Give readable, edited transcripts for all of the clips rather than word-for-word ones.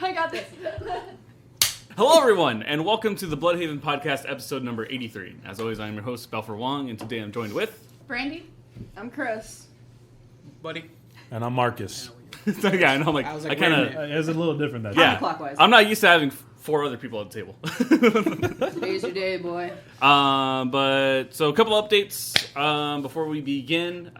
I got this. Hello, everyone, and welcome to the Bluhdhaven podcast, episode number 83. As always, I'm your host, Belfer Wong, and today I'm joined with... Brandi. I'm Kris. Buddy. And I'm Marcus. Yeah, I know, I was like, I kind of... It was a little different that Yeah, Counterclockwise. I'm not used to having 4 other people at the table. Today's your day, boy. So a couple updates before we begin.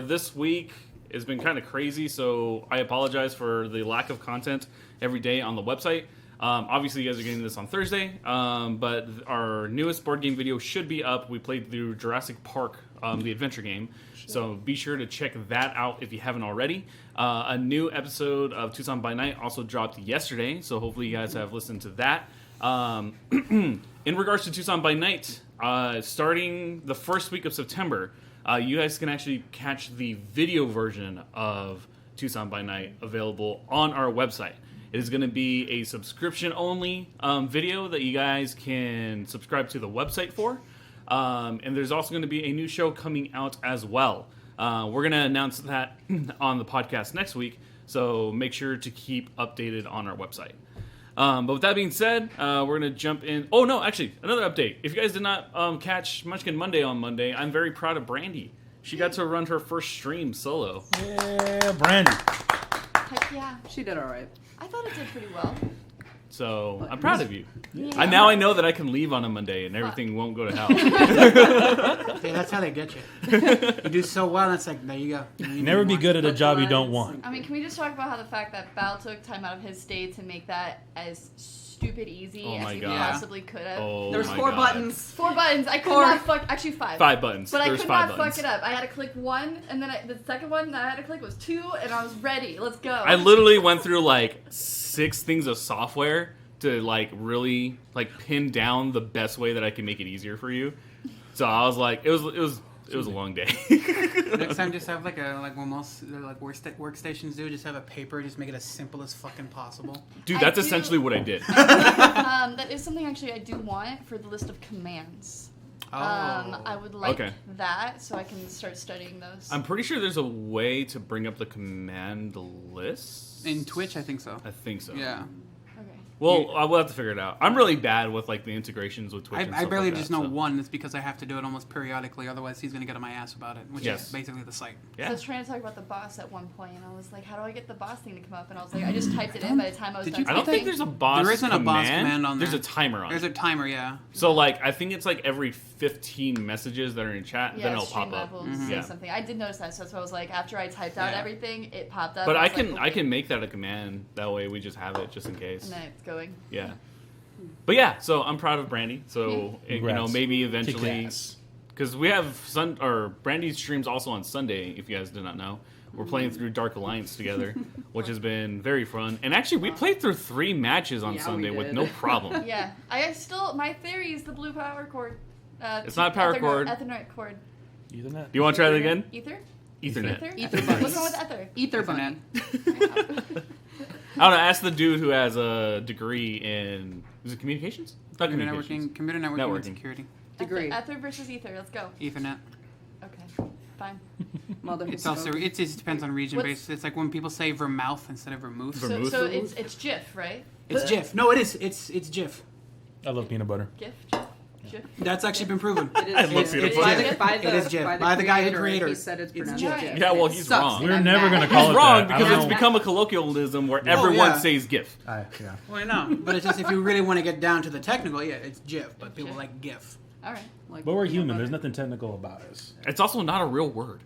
This week has been kind of crazy, so I apologize for the lack of content every day on the website. Obviously, you guys are getting this on Thursday, but our newest board game video should be up. We played through Jurassic Park, the adventure game, so be sure to check that out if you haven't already. A new episode of Tucson by Night also dropped yesterday, so hopefully you guys have listened to that. In regards to Tucson by Night, starting the first week of September, you guys can actually catch the video version of Tucson by Night available on our website. It is going to be a subscription-only video that you guys can subscribe to the website for. And there's also going to be a new show coming out as well. We're going to announce that on the podcast next week, so make sure to keep updated on our website. But with that being said, we're going to jump in. Oh, no, actually, another update. If you guys did not catch Munchkin Monday on Monday, I'm very proud of Brandi. She got to run her first stream solo. Yeah, Brandi. Heck yeah. She did all right. I thought it did pretty well. So I'm proud of you. Yeah. And now I know that I can leave on a Monday and everything won't go to hell. Yeah, that's how they get you. You do so well, and it's like, there you go. Never be good at a job you don't want. I mean, can we just talk about how the fact that Bal took time out of his day to make that as stupid easy Oh as my he God. possibly could have? Oh There was my 4 God. buttons. 4 buttons. I could not fuck. Actually, 5. 5 buttons. But I There's could 5 not buttons. fuck it up. I had to click 1, and then the second one that I had to click was 2, and I was ready. Let's go. I literally went through like 6 things of software to like really like pin down the best way that I can make it easier for you. So I was like, it was a long day. Next time, just have like what most workstations do. Just have a paper. Just make it as simple as fucking possible. Dude, I that's do- essentially what I did. That is something actually I do want for the list of commands. Oh. I would like Okay. that so I can start studying those. I'm pretty sure there's a way to bring up the command list. In Twitch, I think so. I think so. Yeah. Okay. Well, I will have to figure it out. I'm really bad with like the integrations with Twitch. and I stuff barely like just that, know so. one. It's because I have to do it almost periodically. Otherwise, he's going to get on my ass about it, which Yes. is basically the site. So I Yeah. was trying to talk about the boss at one point, and I was like, how do I get the boss thing to come up? And I was like, I just typed it in by the time I was Did done you- I don't typing. think there's a boss. There isn't a boss command on There's there. a timer on. There's it. a timer, yeah. So like I think it's like every 15 messages that are in chat, then it'll pop up. Streamlab will say Yeah. something. I did notice that, so that's why I was like, after I typed out Yeah. everything, it popped up. But I was like, can okay. make that a command. That way we just have it just in case. And then it's going. Yeah. But yeah, so I'm proud of Brandi. So you know, Congrats. maybe Kick eventually, ass. because we have Brandi's streams also on Sunday. If you guys did not know, we're playing through Dark Alliance together, which has been very fun. And actually, we played through 3 matches on Yeah, Sunday we with did. no problem. Yeah. My theory is the blue power cord. It's not a power cord. Ethernet cord. Ethernet. Do you want to try that again? Ether? Ethernet. Ether? Ether What's wrong with Ether? Ether bunny. I don't know. Ask the dude who has a degree in is it communications? Not communications. Computer networking, Networking. and security. Degree. Ether versus Ether. Let's go. Ethernet. Okay. Fine. Mother. It's also it just depends on region What's- based. It's like when people say vermouth instead of vermouth. Vermouth? So it's GIF, right? It's GIF. No, it is. It's GIF. I love peanut butter. GIF? GIF? That's actually been proven. It is I love GIF. peanut It's butter. GIF. By the, It is GIF. By the guy who creator, created He it. said it's It's pronounced GIF. GIF. Yeah, well, It he's sucks, wrong. and We're I'm never mad. gonna call He's it wrong that. I because don't it's know. become a colloquialism where everyone yeah. says GIF. Yeah. Well, I know, but it's just if you really want to get down to the technical, yeah, it's GIF. But people GIF. like GIF. All right. Like, But we're peanut human. butter. There's nothing technical about us. It's also not a real word.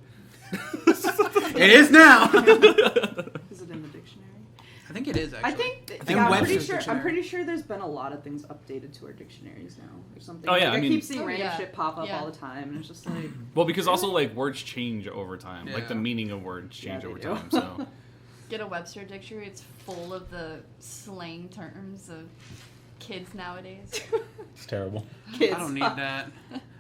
It is now. Is it in the dictionary? I think it is actually. I think. think Yeah, I'm pretty Webster's sure. I'm dictionary. pretty sure there's been a lot of things updated to our dictionaries now, or something. Oh, yeah, Like, I mean- keep seeing Oh, random yeah. shit pop up Yeah. all the time, and it's just like. Well, because also like words change over time. Like Yeah. the meaning of words Yeah, change they over do. time. So Get a Webster dictionary. It's full of the slang terms of kids nowadays. It's terrible. Kids. I don't need that.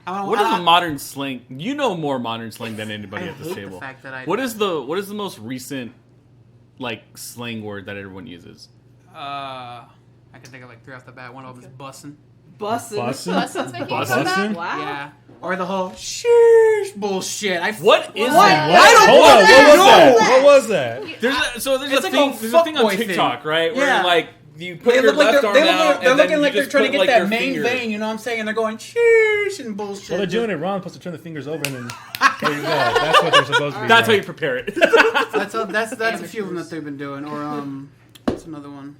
I don't, what is I, a modern slang? You know more modern slang than anybody I at this hate table. the fact that I. What is the most recent like slang word that everyone uses? I can think of like 3 off the bat. One of them is bussin'. Bussin'. Bussin's making a Bussin'? comeback? Wow. Yeah. Or the whole sheesh bullshit. What is What? that? I don't Hold on, fucking what was know. that? What was that? There's It's a like thing. a There's a thing on fuckboy thing. TikTok, right? Where Yeah. like you put They your look like left they're, arm they look, out, they're and then looking like you they're just trying to put, get like, that your main finger. vein, you know what I'm saying? And they're going sheesh and bullshit. Well, they're doing it wrong. Supposed to turn the fingers over and then there you go. That's what they're supposed to be. That's how doing. you prepare it. That's a few of them that they've been doing. Or what's another one?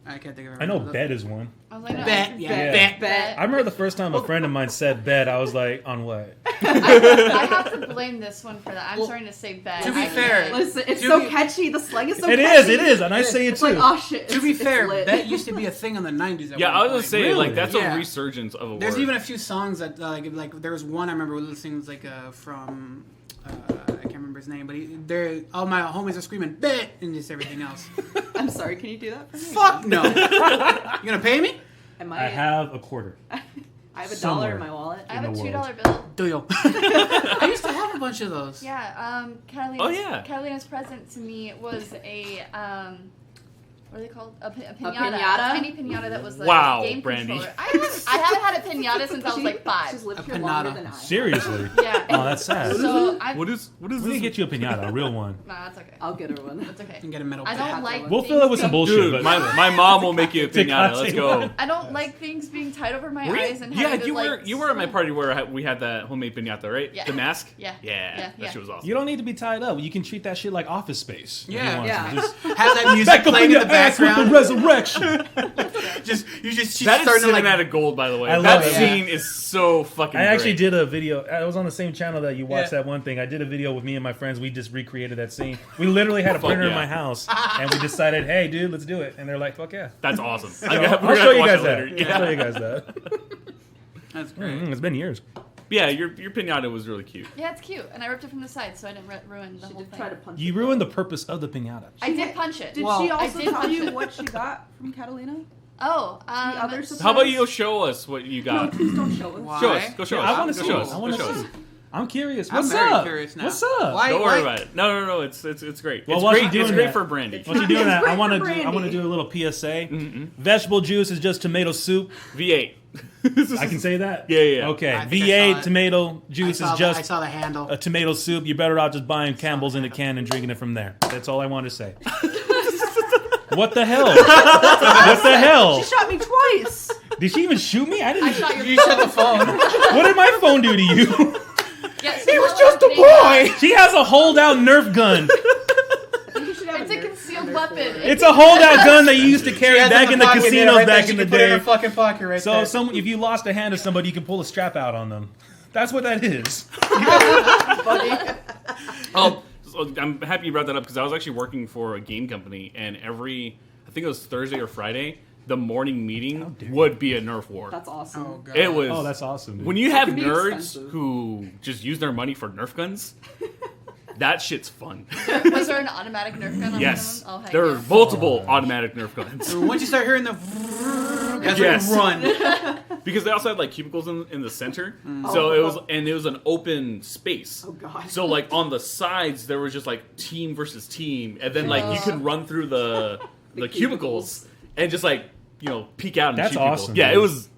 I can't think of it. I know bed is one. I was like, no, Bet, yeah, Bet. bet. I remember the first time a friend of mine said bed, I was like, on what? I have to blame this one for that. I'm Well, starting to say bed. to be I fair, can't. Listen, it's To so be- catchy. The slang is so It catchy. is, and I say it It's too. like, oh shit. To be it's fair, lit. bet used to be a thing in the 90s. At Yeah, one I was gonna point. say Really? like that's Yeah. a resurgence of a word. There's even a few songs that like there was one I remember listening to from I can't remember his name, but all my homies are screaming bet and just everything else. I'm sorry. Can you do that for me? Fuck no! You gonna pay me? Am I have a quarter. I have $1 somewhere. in my wallet. I have a in the $2 bill. Do you? I used to have a bunch of those. Yeah, Catalina's, Oh, yeah. Catalina's present to me was a, what are they called? A pinata. pinata? A tiny pinata that was like Wow, a game Brandi. controller. I haven't had a pinata since I was like 5. She's lived A here longer pinata. than I. Seriously? Yeah. Oh, that's sad. So I. What is We need this? to get you a pinata, a real one. Nah, that's okay. I'll get her one. That's okay. And get a metal. I bat. don't like. We'll fill it with some bullshit, Dude, but my mom will make you a Tecate pinata. Let's go. one. I don't like things being tied over my Were you- eyes and yeah, having to, you were at my party where we had that homemade pinata, right? Yeah. The mask. Yeah. Yeah. Yeah, That yeah. shit was awesome. you don't need to be tied up. You can treat that shit like Office Space. if you Yeah. want to. Yeah. Just Have that music back up playing in in your the ass with the background. resurrection. She's That is starting to like. cinematic gold, by the way. I That love it. scene is so fucking. I actually great. did a video. I was on the same channel that you watched Yeah. that one thing. I did a video with me and my friends. We just recreated that scene. We literally had a Fuck printer in yeah. my house, and we decided, hey, dude, let's do it. And they're like, fuck yeah. That's awesome. So, We're I'll gonna show you watch guys it that. later. I'll Yeah. show you guys that. That's great. It's been years. Yeah, your pinata was really cute. Yeah, it's cute, and I ripped it from the side, so I didn't ruin the She whole did thing. try to punch You it. ruined the purpose of the pinata. I did punch it. Did Well, she I also did tell punch you it. what she got from Catalina? Oh, The other so- How about you go show us what you No, got? please don't show us. Why? Show us. Go show Yeah, us. I want to Go see. show us. I want Go to show see. us. I'm curious. I'm What's very up? curious now. What's up? Why- Don't worry about it. No. It's great. Well, It's while great. you're doing It's great that- for Brandi. Once you're doing that, great I want to for do. I want to Brandy. do a little PSA. Mm-mm. Vegetable juice is just tomato soup. V8. I can say that. Yeah. Okay. I think I V8 saw it. tomato juice is I just saw the handle. a tomato soup. You're better off just buying Campbell's in a can and drinking it from there. That's all I want to say. What the hell? What the hell? She shot me twice. Did she even shoot me? I didn't. I shot your You shut the phone. What did my phone do to you? Yes, He was just a boy. She has a holdout Nerf gun. You should have It's a Nerf- concealed Nerf weapon. for it. It's a holdout gun that you used to carry She has it back in the pocket there, casinos right there. back She in the can put it in day. her fucking pocket right there. So, if you lost a hand to somebody, you can pull a strap out on them. That's what that is. Oh, so I'm happy you brought that up because I was actually working for a game company, and I think it was Thursday or Friday, the morning meeting dare would be a Nerf war. That's awesome. Oh god. It was. Oh, that's awesome. Dude. When you have can be nerds expensive. who just use their money for Nerf guns, that shit's fun. Was there an automatic Nerf gun on Yes, one of them? Oh, heck there are yeah. multiple automatic Nerf guns. So once you start hearing the, that's Yes. when you run. Because they also had like cubicles in the center, so it was an open space. Oh god. So like on the sides there was just like team versus team, and then like you could run through the cubicles and just like peek out and That's shoot people. awesome, Yeah, dude. it was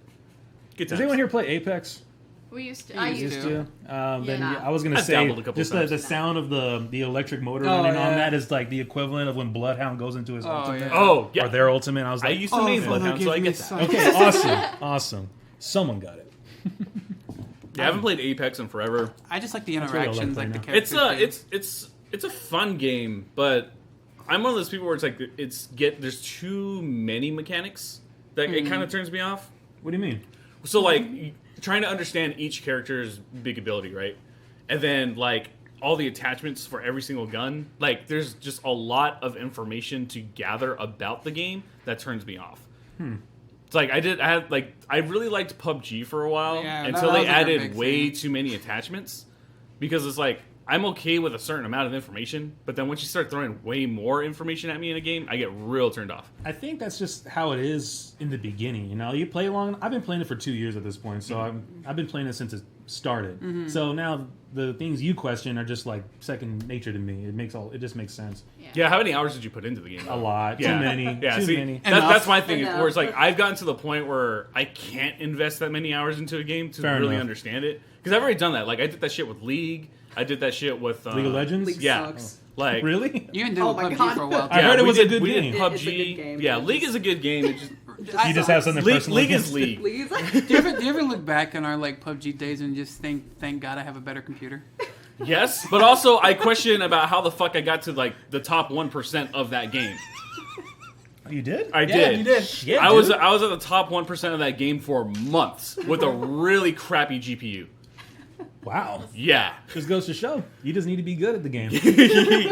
good Does times. anyone here play Apex? We used to. You I used used Used to. to. Then Yeah. I was gonna I've say dabbled a couple just times. the sound of the electric motor Oh, running on yeah. that is like the equivalent of when Bloodhound goes into his Oh, ultimate yeah. Oh yeah, or their ultimate. I was I like, used to main Father, Bloodhound, give so I me get that. sight. okay, awesome. Someone got it. Yeah, I haven't played Apex in forever. I just like the That's what I like interactions, playing like the now. characters. It's a fun game, but I'm one of those people where it's like there's too many mechanics that it kind of turns me off. What do you mean? So like trying to understand each character's big ability, right? And then like all the attachments for every single gun. Like there's just a lot of information to gather about the game that turns me off. It's like I really liked PUBG for a while Yeah, until that they was like a added big way thing. too many attachments, because it's like I'm okay with a certain amount of information, but then once you start throwing way more information at me in a game, I get real turned off. I think that's just how it is in the beginning. You play long. I've been playing it for 2 years at this point, so I've been playing it since it started. Mm-hmm. So now the things you question are just like second nature to me. It just makes sense. Yeah, how many hours did you put into the game? A lot. Yeah. Too many. Yeah, Too see, many. that's my thing. Enough. Where it's like I've gotten to the point where I can't invest that many hours into a game to Fair really enough. understand it. Because I've already done that. Like I did that shit with League. I did that shit with League of Legends? League Yeah, sucks. like Really? You even did Oh with my PUBG God. for a while. I heard it was a good we game. did PUBG. It's a good game, Yeah, but League just- is a good game. It just, You just have something League, personal League is against League. League Do you ever look back on our like PUBG days and just think, thank God I have a better computer? Yes, but also I question about how the fuck I got to like the top 1% of that game. You did? I did. you did. Shit, I was dude. at the top 1% of that game for months with a really crappy GPU. Wow. Yeah, Just goes to show. You just need to be good at the game.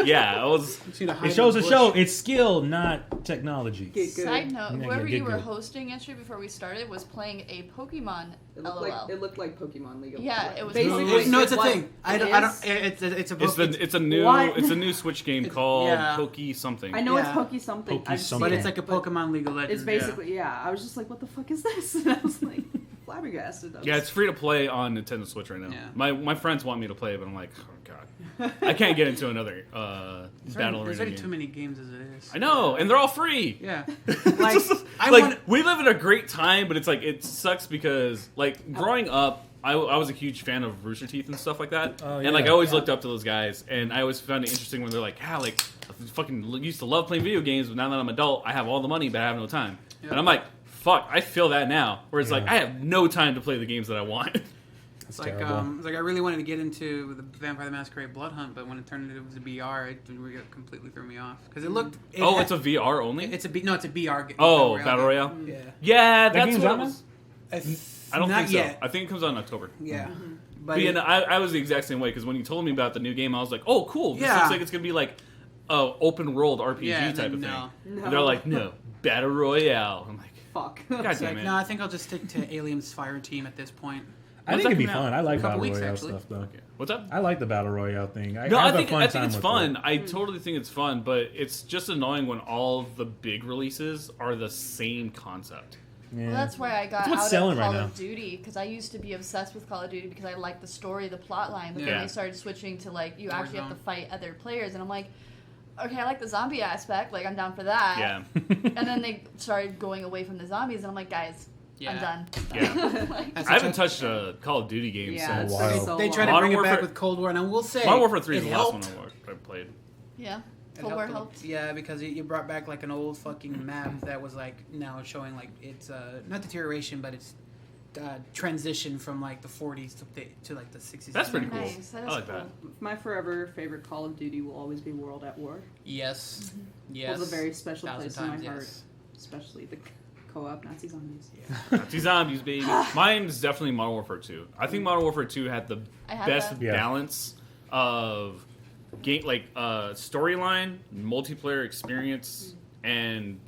yeah. I was. It shows a show. It's skill, not technology. Get good. Side note, Yeah, whoever get you were good. hosting yesterday before we started was playing a Pokemon LOL. It looked like Pokemon League of Yeah, Legends. it was Basically, Pokemon. No, it's a what thing. I it don't. is. It's a book. It's a new What? it's a new Switch game called yeah. Poke something. I know Yeah. it's Poke something. Poke I've seen something. but it's it, like a but Pokemon League of Legends. It's basically yeah. I was just like, what the fuck is this? And I was like, flabbergasted. Yeah, it's free to play on Nintendo Switch right now. Yeah. My friends want me to play it, but I'm like, oh god, I can't get into another There's battle already arena too game. many games as it is. I know, and they're all free. Yeah. Like, I like want- we live in a great time, but it's like it sucks because like growing up, I was a huge fan of Rooster Teeth and stuff like that, Oh, and like yeah. I always looked up to those guys, and I always found it interesting when they're like, yeah, like I fucking used to love playing video games, but now that I'm an adult, I have all the money, but I have no time, Yeah. and I'm like, fuck, I feel that now, where it's like Yeah. I have no time to play the games that I want. It's It's like terrible. it's like I really wanted to get into the Vampire the Masquerade Blood Hunt, but when it turned into VR, it completely threw me off because it looked. It's a VR only. It's a no, it's a BR game. Oh, Battle Royale. Yeah. Yeah, That that's game's what out it now? was. I don't Not think so. yet. I think it comes out in October. Yeah. But yeah, no, I was the exact same way because when you told me about the new game, I was like, "Oh, cool! This Yeah. looks like it's gonna be like a open world RPG Yeah, and type then of no. thing." And they're like, "No, Battle Royale." I'm like, fuck. "God It's damn like, it!" no, I think I'll just stick to Aliens Fire Team at this point. I When's think it'd that be coming fun. out? I like Couple Battle weeks, Royale actually. stuff, though. Okay. What's up? I like the Battle Royale thing. No, I I have think a fun time it's with fun. It. I totally think it's fun, but it's just annoying when all of the big releases are the same concept. Yeah. Well, that's why I got That's what's out selling of right Call now. of Duty because I used to be obsessed with Call of Duty because I liked the story, the plot line. But Yeah. then they started switching to like you actually have to Warzone. fight other players, and I'm like, okay, I like the zombie aspect, like I'm down for that. Yeah, And then they started going away from the zombies, and I'm like, guys, Yeah. I'm done. yeah. Like, That's I haven't such touched a Call of Duty game Yeah, since it's Wow. been so They try to long. Modern bring it back Warfare- with Cold War, and I will say Modern Warfare 3 is it the last helped. one I played. yeah, It Cold War helped. helped. Yeah, because you brought back like an old fucking map that was like now showing like it's not deterioration, but it's transition from like the 40s to like the 60s. That's pretty and cool. 70s. Nice, that I is like cool. that. My forever favorite Call of Duty will always be World at War. Yes. Mm-hmm. Yes. Holds a very special 1,000 place in my times, heart, yes. especially the co-op Nazi zombies. Nazi zombies, baby. Mine is definitely Modern Warfare 2. I think Modern Warfare 2 had the I have best that. Yeah. balance of game, like storyline, multiplayer experience, and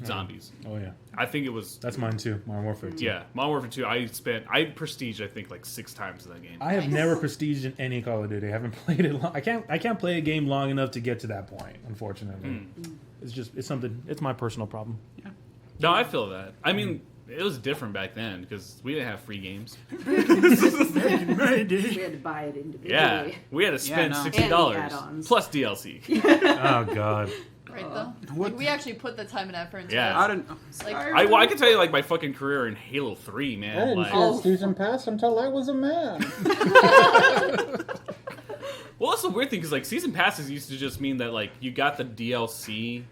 zombies. Oh yeah, I think it was. that's mine too. Modern Warfare 2. Yeah, Modern Warfare 2. I prestiged I think like 6 times in that game. I have Nice. never prestiged in any Call of Duty. I haven't played it long. I can't play a game long enough to get to that point. Unfortunately, it's something. It's my personal problem. No, I feel that. I mean, it was different back then because we didn't have free games. We had to buy it individually. Yeah, we had to spend no. $60 And the add-ons. plus DLC. Oh God. Right though. What- Like, we actually put the time and effort into Yeah. this. I don't know. Like, I can tell you like my fucking career in Halo 3, I man. didn't Like, see a season pass until I was a man. well, that's the weird thing because like season passes used to just mean that like you got the DLC.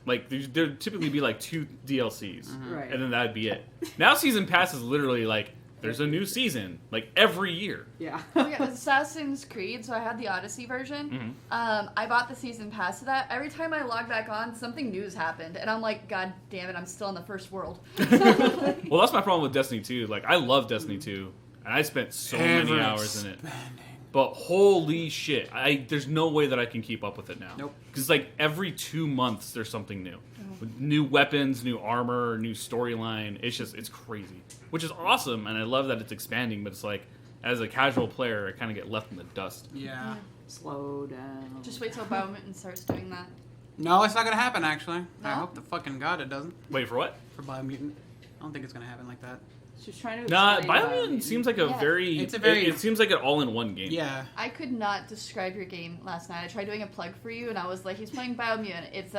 Like there'd typically be like 2 DLCs, Right. and then that'd be it. Now season pass is literally like there's a new season like every year. Yeah. oh, yeah, Assassin's Creed, so I had the Odyssey version. I bought the season pass of that. Every time I log back on, something new's happened, and I'm like, God damn it, I'm still in the first world. Well, that's my problem with Destiny 2. Like I love Destiny 2, and I spent so many Ever hours in it. But holy shit, there's no way that I can keep up with it now. Nope. Because like every 2 months there's something new. With new weapons, new armor, new storyline. It's crazy. Which is awesome, and I love that it's expanding, but it's like, as a casual player, I kind of get left in the dust. Yeah. Slow down. Just wait till Biomutant starts doing that. No, it's not gonna happen. Actually, I No? hope to fucking God it doesn't Wait, for what? for Biomutant. I don't think it's gonna happen like that. She's trying to. Nah, explain Biomutant seems like a Yeah. very. It's a very- It seems like an all-in-one game. Yeah. I could not describe your game last night. I tried doing a plug for you, and I was like, "He's playing Biomutant." It's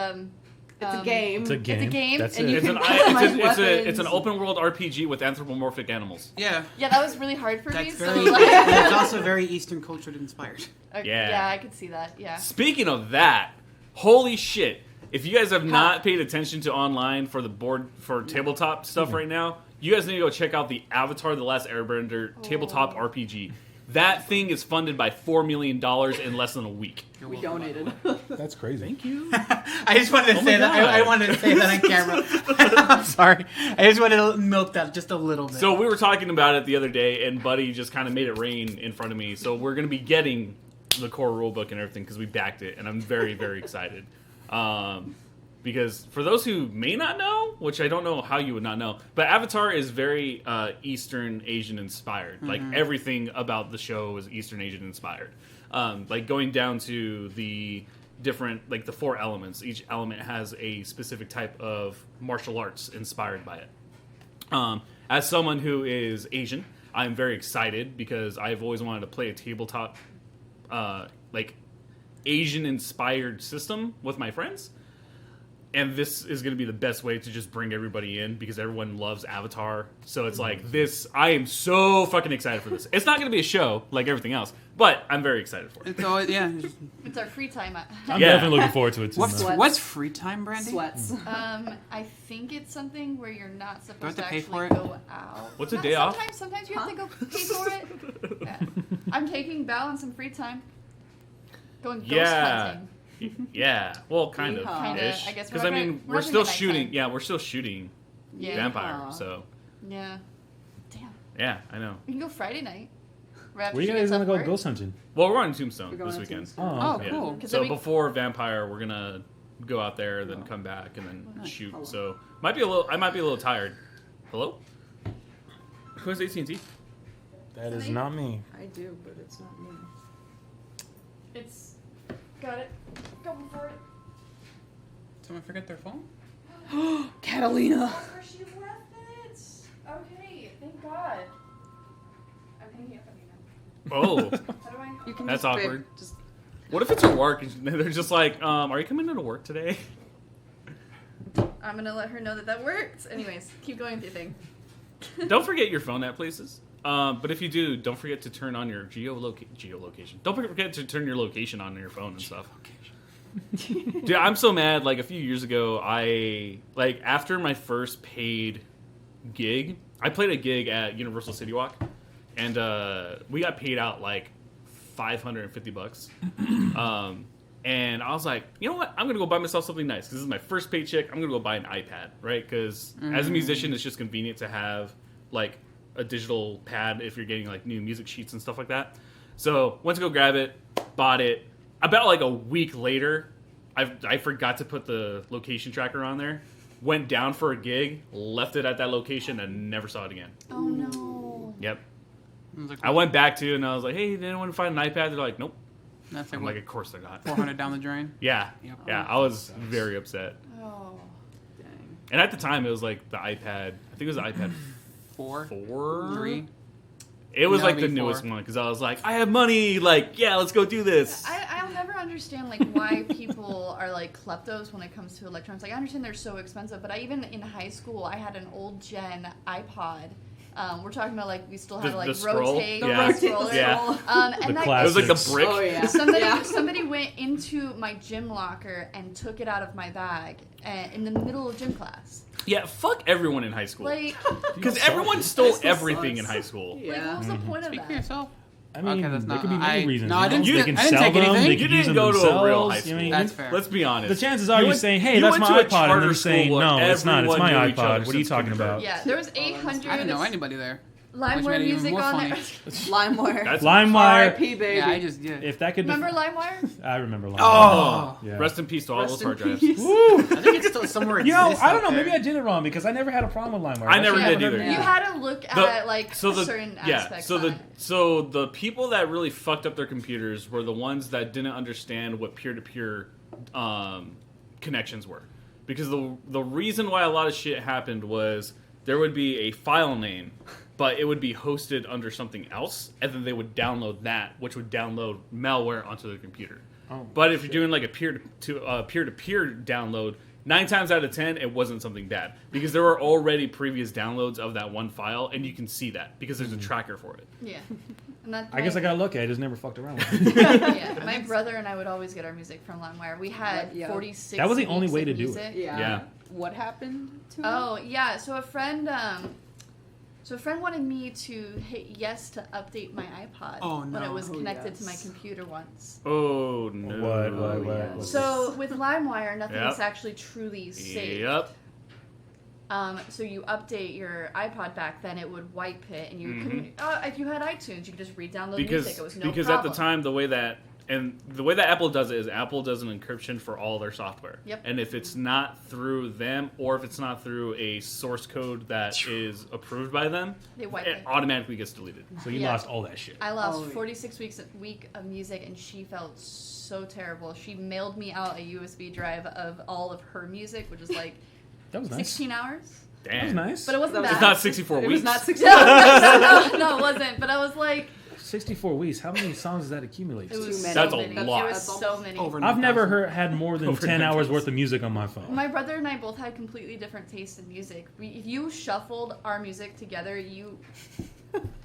It's a game. It's a game. game, That's and it. you It's can an customize it's an weapons. open world RPG with anthropomorphic animals. Yeah. Yeah, that was really hard for me. That's So very. like, It's also very Eastern culture inspired. Yeah. yeah, I could see that. Yeah. Speaking of that, holy shit! If you guys have not paid attention to online for the board for tabletop stuff right now, you guys need to go check out the Avatar: The Last Airbender tabletop RPG. That thing is funded by $4 million in less than a week. We donated. That's crazy. Thank you. I just wanted to Oh my say that. God. I wanted to say that on camera. I'm sorry. I just wanted to milk that just a little bit. So we were talking about it the other day, and Buddy just kind of made it rain in front of me. So we're going to be getting the core rulebook and everything because we backed it, and I'm very, very excited. Because for those who may not know, which I don't know how you would not know, but Avatar is very Eastern Asian inspired. Like everything about the show is Eastern Asian inspired. Like going down to the different, like the 4 elements. Each element has a specific type of martial arts inspired by it. As someone who is Asian, I'm very excited because I've always wanted to play a tabletop, like Asian inspired system with my friends. And this is going to be the best way to just bring everybody in because everyone loves Avatar. So it's like this. I am so fucking excited for this. It's not going to be a show like everything else, but I'm very excited for it. It's always, yeah. It's our free time. I'm Yeah. definitely looking forward to it too. What's, man. what's free time, Brandi? Sweats. I think it's something where you're not Do I supposed have to to pay actually for it? go out. What's a Not day off? Sometimes you have to go pay for it. Yeah. I'm taking Val on some free time. Going ghost Yeah. hunting. Yeah, well, kind of, Yeehaw. Kinda, ish. I guess Because we're I not mean, gonna- we're we're not still doing it shooting. nighttime. Yeah, we're still shooting Yeah. Vampire. Yeehaw. So Yeah. Damn. yeah, I know. We can go Friday night. Right after Where you she guys gets gonna off go work. ghost hunting? Well, we're on Tombstone We're going this on weekend. Tuesday. Oh, Yeah. cool. 'Cause So then we- before Vampire, we're gonna go out there, then come back, and then Nice. shoot. Hello. So I might be a little tired. Hello? Who has AT&T? That is not me. I do, but it's not me. It's got it. Going for it. Someone forget their phone? Catalina. That's where she left it. Okay, thank God. I'm hanging up on you now. Oh, How do I? You can That's just pick- awkward. Just what if it's her work and they're just like, "Are you coming into work today?" I'm gonna let her know that worked. Anyways, keep going with your thing. Don't forget your phone at places. But if you do, don't forget to turn on your geolocation. Don't forget to turn your location on your phone and stuff. Dude, I'm so mad. Like a few years ago, after my first paid gig, I played a gig at Universal City Walk, and we got paid out like $550. And I was like, you know what? I'm gonna go buy myself something nice because this is my first paycheck. I'm gonna go buy an iPad, right? Because as a musician, it's just convenient to have like a digital pad if you're getting like new music sheets and stuff like that. So went to go grab it, bought it. About like a week later, I forgot to put the location tracker on there. Went down for a gig, left it at that location, and never saw it again. Oh no. Yep. Like, I went back to it and I was like, hey, did anyone find an iPad? They're like, nope. That's I'm like, like, of course they're not. 400 down the drain. Yeah. Yep. Yeah, I was very upset. Oh. dang. And at the time, it was like the iPad. I think it was the iPad 4, 4. 3. It was like the That'll be newest 4. one because I was like, I have money. Like, yeah, let's go do this. I'll never understand like why people are like kleptos when it comes to electronics. Like I understand they're so expensive, but even in high school, I had an old gen iPod. We're talking about like we still had to like The scroll? rotate Yeah. the scroller. Yeah. And The that It was like the classics. brick. Oh yeah. somebody went into my gym locker and took it out of my bag in the middle of gym class. Yeah, fuck everyone in high school. Like, Because everyone stole High school everything sucks. in high school. like Yeah. what was the point of Speak for that? yourself. I mean, Okay, that's there not- could be many I- reasons. no, you I know? didn't They steal- can I didn't sell take them. anything. They You could use didn't them go to a real themselves. high I school. mean, That's fair. Let's be honest. the chances are You you went- saying, "Hey, you that's went my to a iPod," and charter them saying, school where "No, it's not. It's everyone my knew each other iPod." What are you since talking kindergarten. about? Yeah, there was I 800 didn't know anybody there. Which LimeWire made it even music more on funny. there. LimeWire. That's LimeWire. R.I.P. baby. Yeah, I just did. If that could, Remember LimeWire? I remember. LimeWire. Oh! Yeah. Rest in peace to all Rest those in hard drives. peace. Woo! I think it's still somewhere. You know, exists I don't out know. Maybe there. I did it wrong because I never had a problem with LimeWire. I never Actually, did either. You had to look at like certain aspects. So on the it. so the people that really fucked up their computers were the ones that didn't understand what peer-to-peer connections were, because the reason why a lot of shit happened was there would be a file name, but it would be hosted under something else, and then they would download that, which would download malware onto their computer. Oh, but if you're doing like a peer-to-peer download, 9 times out of 10, it wasn't something bad because there were already previous downloads of that one file, and you can see that because there's a tracker for it. Yeah. And that, I guess I got lucky. I just never fucked around with it. Yeah, my brother and I would always get our music from LimeWire. We had Yeah. 46. That was the only weeks way of to do it. music. Yeah. What happened to it? Oh yeah, so a friend wanted me to hit yes to update my iPod when it no. was Oh, connected to my yes. computer once. Oh, no. What? So with LimeWire, nothing Yep. is actually truly safe. Yep. So you update your iPod back then, it would wipe it, and you Mhm. couldn't. If you had iTunes, you could just re-download Because music. It was no because problem. at the time the way that Apple does it is Apple does an encryption for all their software. Yep. And if it's not through them or if it's not through a source code that is approved by them, They wipe it it. automatically gets deleted. So you Yeah. lost all that shit. I lost Oh, yeah. 46 week of music, and she felt so terrible. She mailed me out a USB drive of all of her music, which is like That was nice. 16 hours. That Damn. was nice. But it wasn't That was bad. It's not 64 It weeks. was not 6 no, it wasn't. But I was like, 64 weeks. How many songs does that accumulate? it was Too many. That's so a many. lot. It was so many. Over I've 9,000. never had more than Over 10 hours 9,000. worth of music on my phone. My brother and I both had completely different tastes in music. If you shuffled our music together, you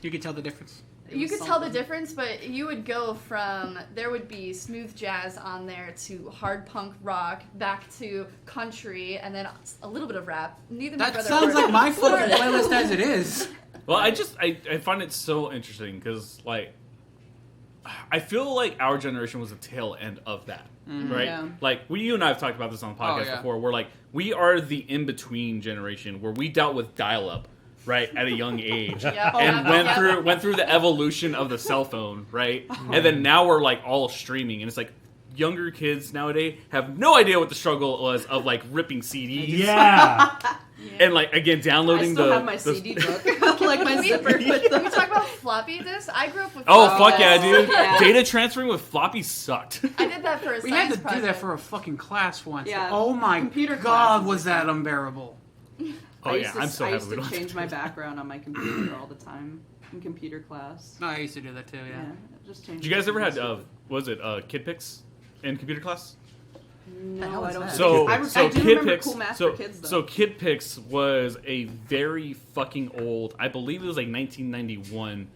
You could tell the difference. could was tell the something. difference, but you would go from, there would be smooth jazz on there to hard punk rock, back to country, and then a little bit of rap. Neither my That brother sounds or- like my fucking playlist as it is. Well, I find it so interesting because, like, I feel like our generation was the tail end of that, right? Yeah. Like, you and I have talked about this on the podcast yeah. before. We're like, we are the in-between generation where we dealt with dial-up, right, at a young age. Yep, And yep. went through the evolution of the cell phone, right? And then now we're, like, all streaming. And it's like, younger kids nowadays have no idea what the struggle was of, like, ripping CDs. Yeah. And, like, again, I downloading still the... have my the- CD book, like my zipper with We the. talk about floppy disks. I grew up with Oh, floppy fuck yeah, disks. dude. Yeah. Data transferring with floppy sucked. I did that for a We science had to project. do that for a fucking class once. Yeah. Oh my Computer god, classes was like that unbearable. Oh, I yeah, used to, I'm so I happy used we to don't change my background on my computer all the time in computer class. No, I used to do that too, yeah. Yeah, just change. Did you guys ever had, the was it Kid Pics in computer class? No, hell I is don't. that? So, I so do Kid remember Pics, Cool Math so, for Kids though. so Kid Pics was a very fucking old, I believe it was like 1991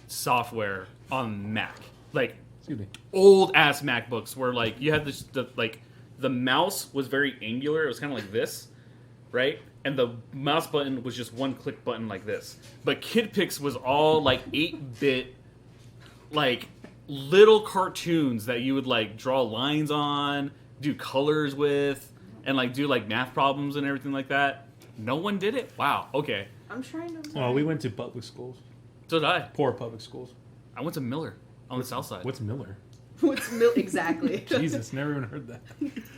software on Mac. Like, Excuse me. old ass MacBooks where like you had the mouse was very angular. It was kind of like this, right? And the mouse button was just one click button like this. But Kid Pics was all like 8-bit, like little cartoons that you would like draw lines on, do colors with, and like do like math problems and everything like that. No one did it. Wow. Okay. I'm trying to. Well, we went to public schools. So did I. Poor public schools. I went to Miller on the south side. What's Miller? What's exactly? Jesus, never even heard that.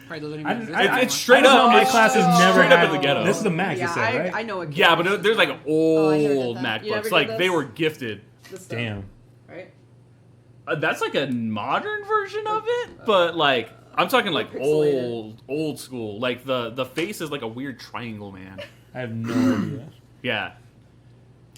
Probably doesn't even I- exist I- It's anymore. straight I don't know, up. my It's classes never straight up had in the ghetto. This is the Mac, you Yeah, said, right? I know it. Yeah, but there's like I never old did that. You never MacBooks. Like did they this? were gifted. The stuff, Damn. right? That's like a modern version of it, but like I'm talking like Pixelated. old school. Like the face is like a weird triangle, man. I have no idea. Yeah.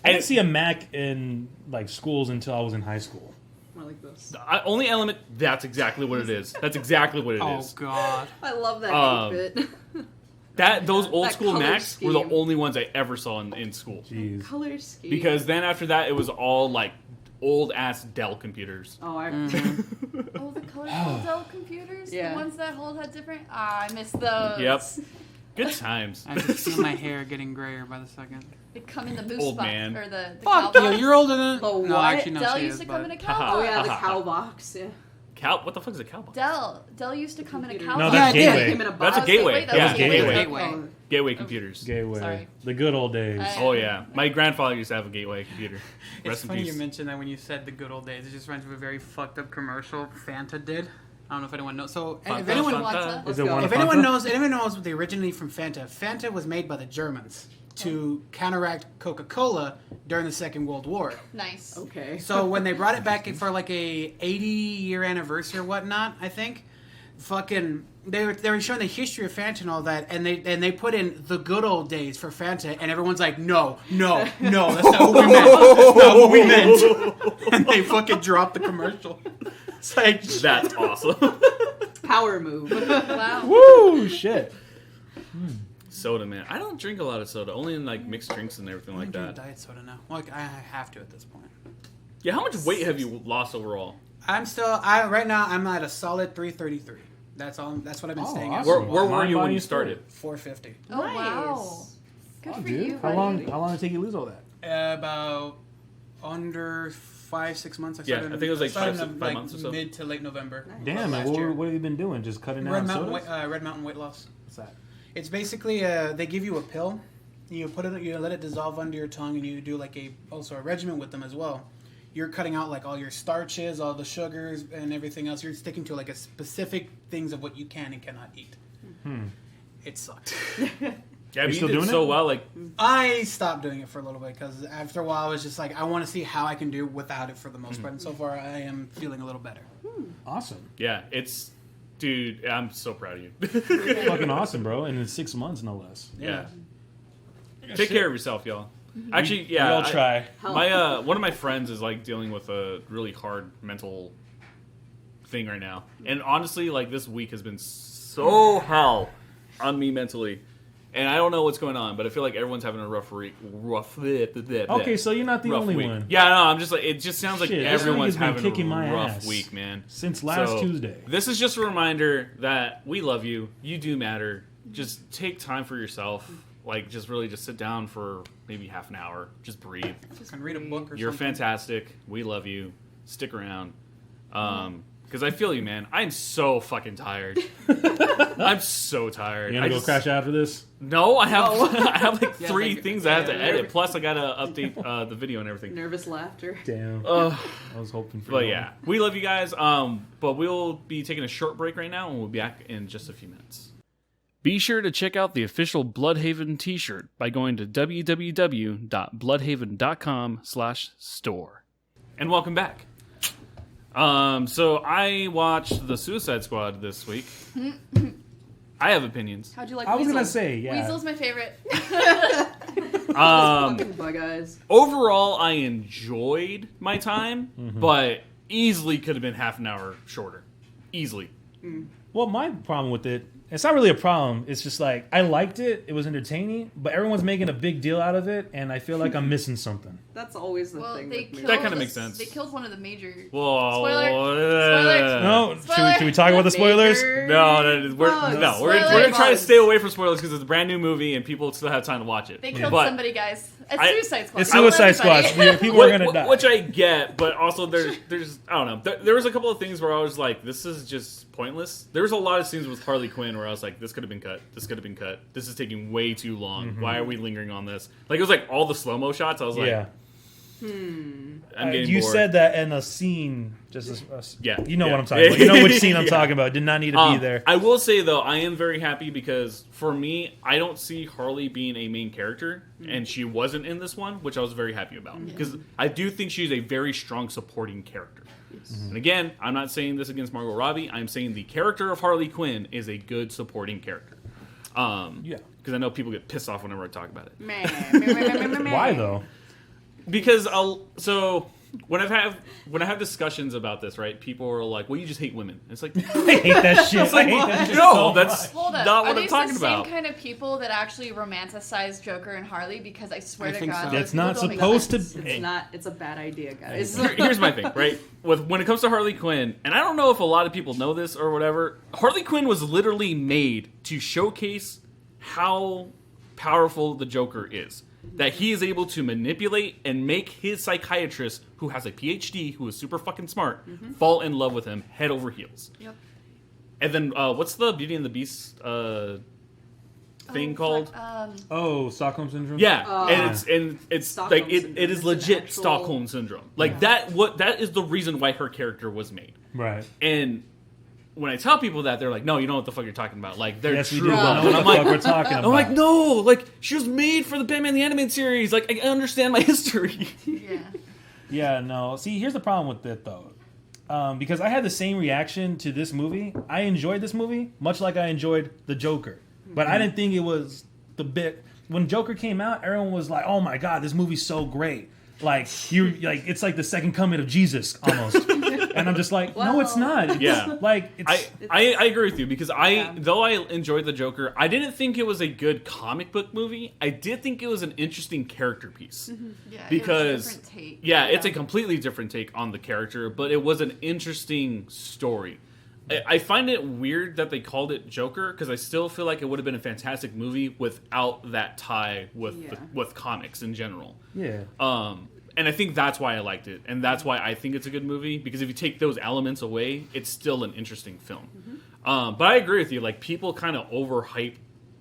I didn't see a Mac in like schools until I was in high school. More like this. The only element. That's exactly what it is. That's exactly what it Oh is. god. I love that Um, 8-bit. Those old That school color Macs were the scheme. only ones I ever saw in school. Jeez. Color scheme. Because then after that, it was all like old ass Dell computers. Oh, I. Oh, the colorful Dell computers? Yeah. The ones that all had different... I miss those. Yep. Good times. I just feel my hair getting grayer by the second. They come in the moose Old box. man. Or the Fuck cow you, box. you're older than. The No, what? actually, no, Dell she used is, to come but- in a cow Haha. Oh box. yeah, the cow box. Yeah. Cow? What the fuck is a cow box? Dell used to come in a cow No, box. that's Yeah, it did. Gateway. Came in a That's a box. gateway. That Yeah, was Gateway. Gateway. Oh, Gateway computers. Gateway. Sorry. The good old days. Oh yeah, my grandfather used to have a Gateway computer. It's Rest in funny peace. you mentioned that when you said the good old days. It just reminds me of a very fucked up commercial Fanta did. I don't know if anyone knows. So Fanta, if anyone Fanta. Is it go. one if of anyone Fanta? knows the originally from Fanta, Fanta was made by the Germans to counteract Coca-Cola during the Second World War. Nice. Okay. So when they brought it back for like a 80-year anniversary or whatnot, I think, fucking they were showing the history of Fanta and all that, and they put in the good old days for Fanta, and everyone's like, no, that's not what we meant. That's not what we meant. And they fucking dropped the commercial. It's like, That's awesome. Power move. Wow. Woo! Shit. Soda, man. I don't drink a lot of soda. Only in like mixed drinks and everything I'm like doing that. diet soda now. Like I have to at this point. Yeah, how much weight have you lost overall? Right now I'm at a solid 333. That's all. That's what I've been staying at. awesome. Where were Mind, you when body, you and spirit. started? 450. Oh Nice. wow. Good for you. How buddy. long did it take you to lose all that? About under 5-6 months. Yeah, I think it was like started five in, months or so. Mid to late November. Damn, man. last year. What have you been doing? Just cutting down Red on Mountain, sodas? Red Mountain weight loss. What's that? It's basically they give you a pill. You put it, you let it dissolve under your tongue, and you do like also a regimen with them as well. You're cutting out like all your starches, all the sugars, and everything else. You're sticking to like a specific things of what you can and cannot eat. It sucked. Yeah, but you still did doing so it? well. Like, I stopped doing it for a little bit because after a while I was just like, I want to see how I can do without it for the most part. And so far, I am feeling a little better. Awesome. yeah, dude, I'm so proud of you. Fucking awesome, bro. And in 6 months, no less. Yeah. Take care of yourself, y'all. Actually, yeah. We all try. My one of my friends is like dealing with a really hard mental thing right now, and honestly, like this week has been so hell on me mentally, and I don't know what's going on, but I feel like everyone's having a rough week. Okay, so you're not the rough only week. one. Yeah, no, I'm just like it. Just sounds like Shit, this everyone's week has been having kicking a my rough ass. week, man. Since last So, Tuesday. This is just a reminder that we love you. You do matter. Just take time for yourself. Like, just really just sit down for maybe half an hour. Just breathe. Just read a book or You're something. fantastic. We love you. Stick around. Because I feel you, man. I'm so fucking tired. I'm so tired. You gonna go crash out after this? No, I have I have like Yeah, 3 like- things I have to yeah, edit. Plus, I gotta update the video and everything. Nervous laughter. Damn. Ugh. I was hoping for But that. yeah, we love you guys. But we'll be taking a short break right now, and we'll be back in just a few minutes. Be sure to check out the official Bluhdhaven t-shirt by going to www.bluhdhaven.com/store. And welcome back. So I watched The Suicide Squad this week. I have opinions. How'd you like I was Weasel? gonna say, yeah. Weasel's my favorite. Fucking bug eyes. Overall, I enjoyed my time, but easily could have been half an hour shorter. Easily. Well, my problem with it, it's not really a problem. It's just like, I liked it. It was entertaining, but everyone's making a big deal out of it, and I feel like I'm missing something. That's always the Well, thing. they with me. killed That kinda makes sense. They killed one of the major. Whoa. Spoiler. No, Spoiler. should we talk about the spoilers? No, we're Bugs. we're Spoiler gonna try to bugs. stay away from spoilers because it's a brand new movie and people still have time to watch it. They killed But- somebody, guys. It's I- Suicide Squad. It's Suicide Squad. Everybody. People are gonna die. Which I get, but also there's I don't know. There was a couple of things where I was like, this is just pointless. There was a lot of scenes with Harley Quinn where I was like, this could have been cut. This could have been cut. This is taking way too long. Why are we lingering on this? Like it was like all the slow-mo shots. I was like, Yeah. I'm getting You bored. said that in a scene, Yeah, you know yeah. what I'm talking about. You know which scene I'm Yeah. talking about. Did not need to be there. I will say though, I am very happy because for me, I don't see Harley being a main character, and she wasn't in this one, which I was very happy about because I do think she's a very strong supporting character. And again, I'm not saying this against Margot Robbie. I'm saying the character of Harley Quinn is a good supporting character. Yeah. Because I know people get pissed off whenever I talk about it. Why though? Because when I have discussions about this, right? People are like, "Well, you just hate women." It's like, I hate that shit. I hate that shit no, so that's Hold up. not Are what I'm these talking the same about. kind of people that actually romanticize Joker and Harley? Because I swear I to think God, so. those That's not people don't make supposed to. sense. It's not. It's a bad idea, guys. Here's my thing, right? When it comes to Harley Quinn, and I don't know if a lot of people know this or whatever, Harley Quinn was literally made to showcase how powerful the Joker is. That he is able to manipulate and make his psychiatrist, who has a PhD, who is super fucking smart, fall in love with him head over heels. Yep. And then, what's the Beauty and the Beast thing called? Oh, Stockholm syndrome. Yeah, and it's Stockholm like it syndrome. is It's legit an actual- Stockholm syndrome. Like that is the reason why her character was made. Right. And when I tell people that, they're like, "No, you know what the fuck you're talking about." Like they're Yes, we true do. love. Know And what I'm the like, fuck we're talking about. I'm like, no, like she was made for the Batman the Animated Series. Like I understand my history. Yeah. Yeah, no. See, here's the problem with it, though. because I had the same reaction to this movie. I enjoyed this movie much like I enjoyed the Joker, but I didn't think it was the bit. When Joker came out, everyone was like, "Oh my god, this movie's so great!" It's like the second coming of Jesus almost. And I'm just like, no, it's not. I agree with you because though I enjoyed the Joker, I didn't think it was a good comic book movie. I did think it was an interesting character piece. Yeah, because it was a different take. It's a completely different take on the character, but it was an interesting story. I find it weird that they called it Joker because I still feel like it would have been a fantastic movie without that tie with comics in general. Yeah. And I think that's why I liked it, and that's why I think it's a good movie. Because if you take those elements away, it's still an interesting film. But I agree with you. Like, people kind of overhype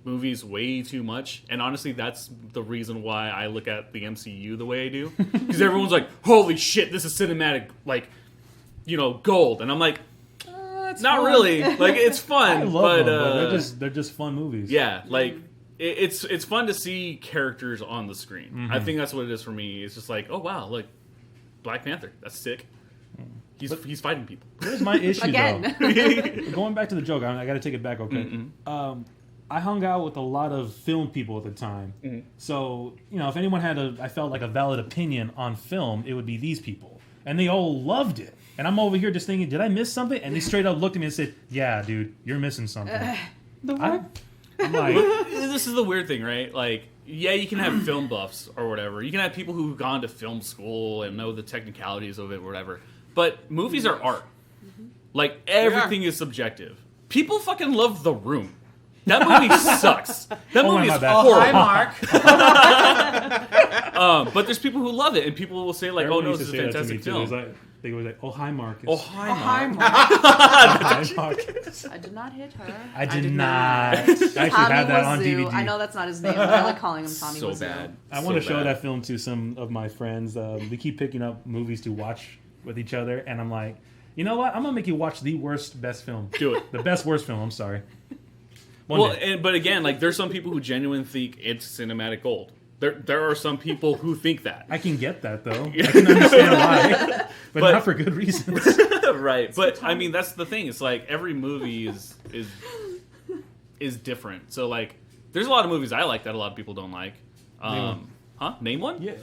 movies way too much, and honestly, that's the reason why I look at the MCU the way I do. Because everyone's like, "Holy shit, this is cinematic, gold," and I'm like, not really. Like, it's fun. I love them, but they're just fun movies. Yeah, like it's fun to see characters on the screen. I think that's what it is for me. It's just like, oh wow, like Black Panther, that's sick. He's fighting people. Here's my issue Again. though. Going back to the joke, I got to take it back. Okay. I hung out with a lot of film people at the time, so if anyone had I felt like a valid opinion on film, it would be these people, and they all loved it. And I'm over here just thinking, did I miss something? And they straight up looked at me and said, "Yeah, dude, you're missing something." I'm like, this is the weird thing, right? Like, yeah, you can have film buffs or whatever. You can have people who've gone to film school and know the technicalities of it or whatever. But movies are art. Like, everything is subjective. People fucking love The Room. That movie sucks. That movie is horrible. But there's people who love it, and people will say, like, everyone "Oh, no, used this to is a say that to me, fantastic too. film." It was like, they were like, "Oh, hi, Marcus." Oh, hi, Mark. Hi, Marcus. I did not hit her. I did not. I actually Tommy have that on Wiseau. DVD. I know that's not his name, but I like calling him Tommy So Wiseau. bad. I want to show that film to some of my friends. We keep picking up movies to watch with each other, and I'm like, you know what? I'm gonna make you watch the worst best film. Do it. The best worst film. I'm sorry. But again, like, there's some people who genuinely think it's cinematic gold. There are some people who think that. I can get that though. I can understand why, but not for good reasons. Right. But I mean, that's the thing. It's like every movie is different. So, like, there's a lot of movies I like that a lot of people don't like. Name one? Yeah.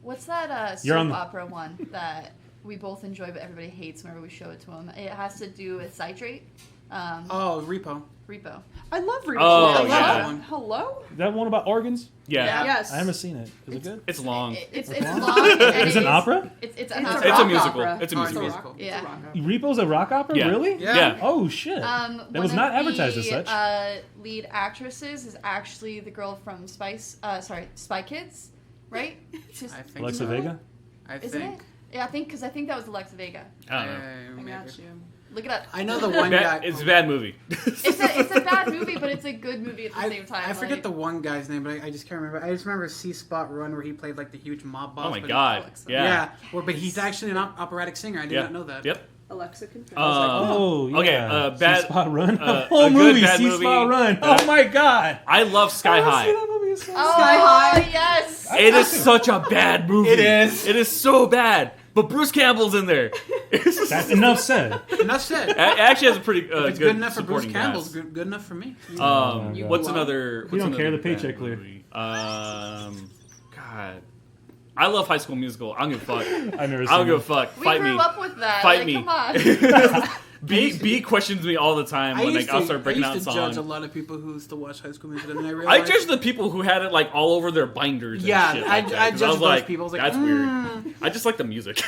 What's that soap opera one that we both enjoy but everybody hates whenever we show it to them? It has to do with citrate. Repo. Repo. I love Repo. Oh, I yeah. love Hello? That one about organs? Yeah. Yes. I haven't seen it. Is it good? It's long. It's long. Is it an opera? It's a opera. It's a musical. opera. It's a musical. Yeah. Repo's a rock opera? Yeah. Really? Yeah. Oh shit! That was not advertised as such. Lead actresses is actually the girl from Spy Kids, right? She's, I think Alexa so. Vega? I isn't think. it? Yeah, I think that was Alexa Vega. I don't know. I Maybe. got you. Look it up. I know the one guy. It's a bad movie. It's a bad movie, but it's a good movie at the same time. I forget the one guy's name, but I just can't remember. I just remember C Spot Run where he played like the huge mob boss. Oh my but god. Yeah. But he's actually an operatic singer. I did not know that. Yep. Alexa confirmed. Oh, yeah. Okay, bad C-Spot Run. a Whole good movie, bad C-Spot movie. Run. Oh my god. I love Sky High. That movie is so Oh, Sky High. yes. It is such a bad movie. It is. It is so bad. But Bruce Campbell's in there. That's enough said. Enough said. It actually has a pretty If it's good good enough for Bruce supporting Campbell's, cast. good enough for me. What's another? You don't what's care, another the paycheck bad cleared. movie? God, I love High School Musical. I don't give a fuck. I've never I seen don't give a it. fuck. We Fight grew me. up with that. Fight like, me. Come on. B questions me all the time when like, I'll start breaking I out used to judge songs. a lot of people who used to watch High School Musical, and then I I realized. judge the people who had it like all over their binders. And Yeah, shit I like that, 'cause judge was those like, people. I was like, that's weird. I just like the music.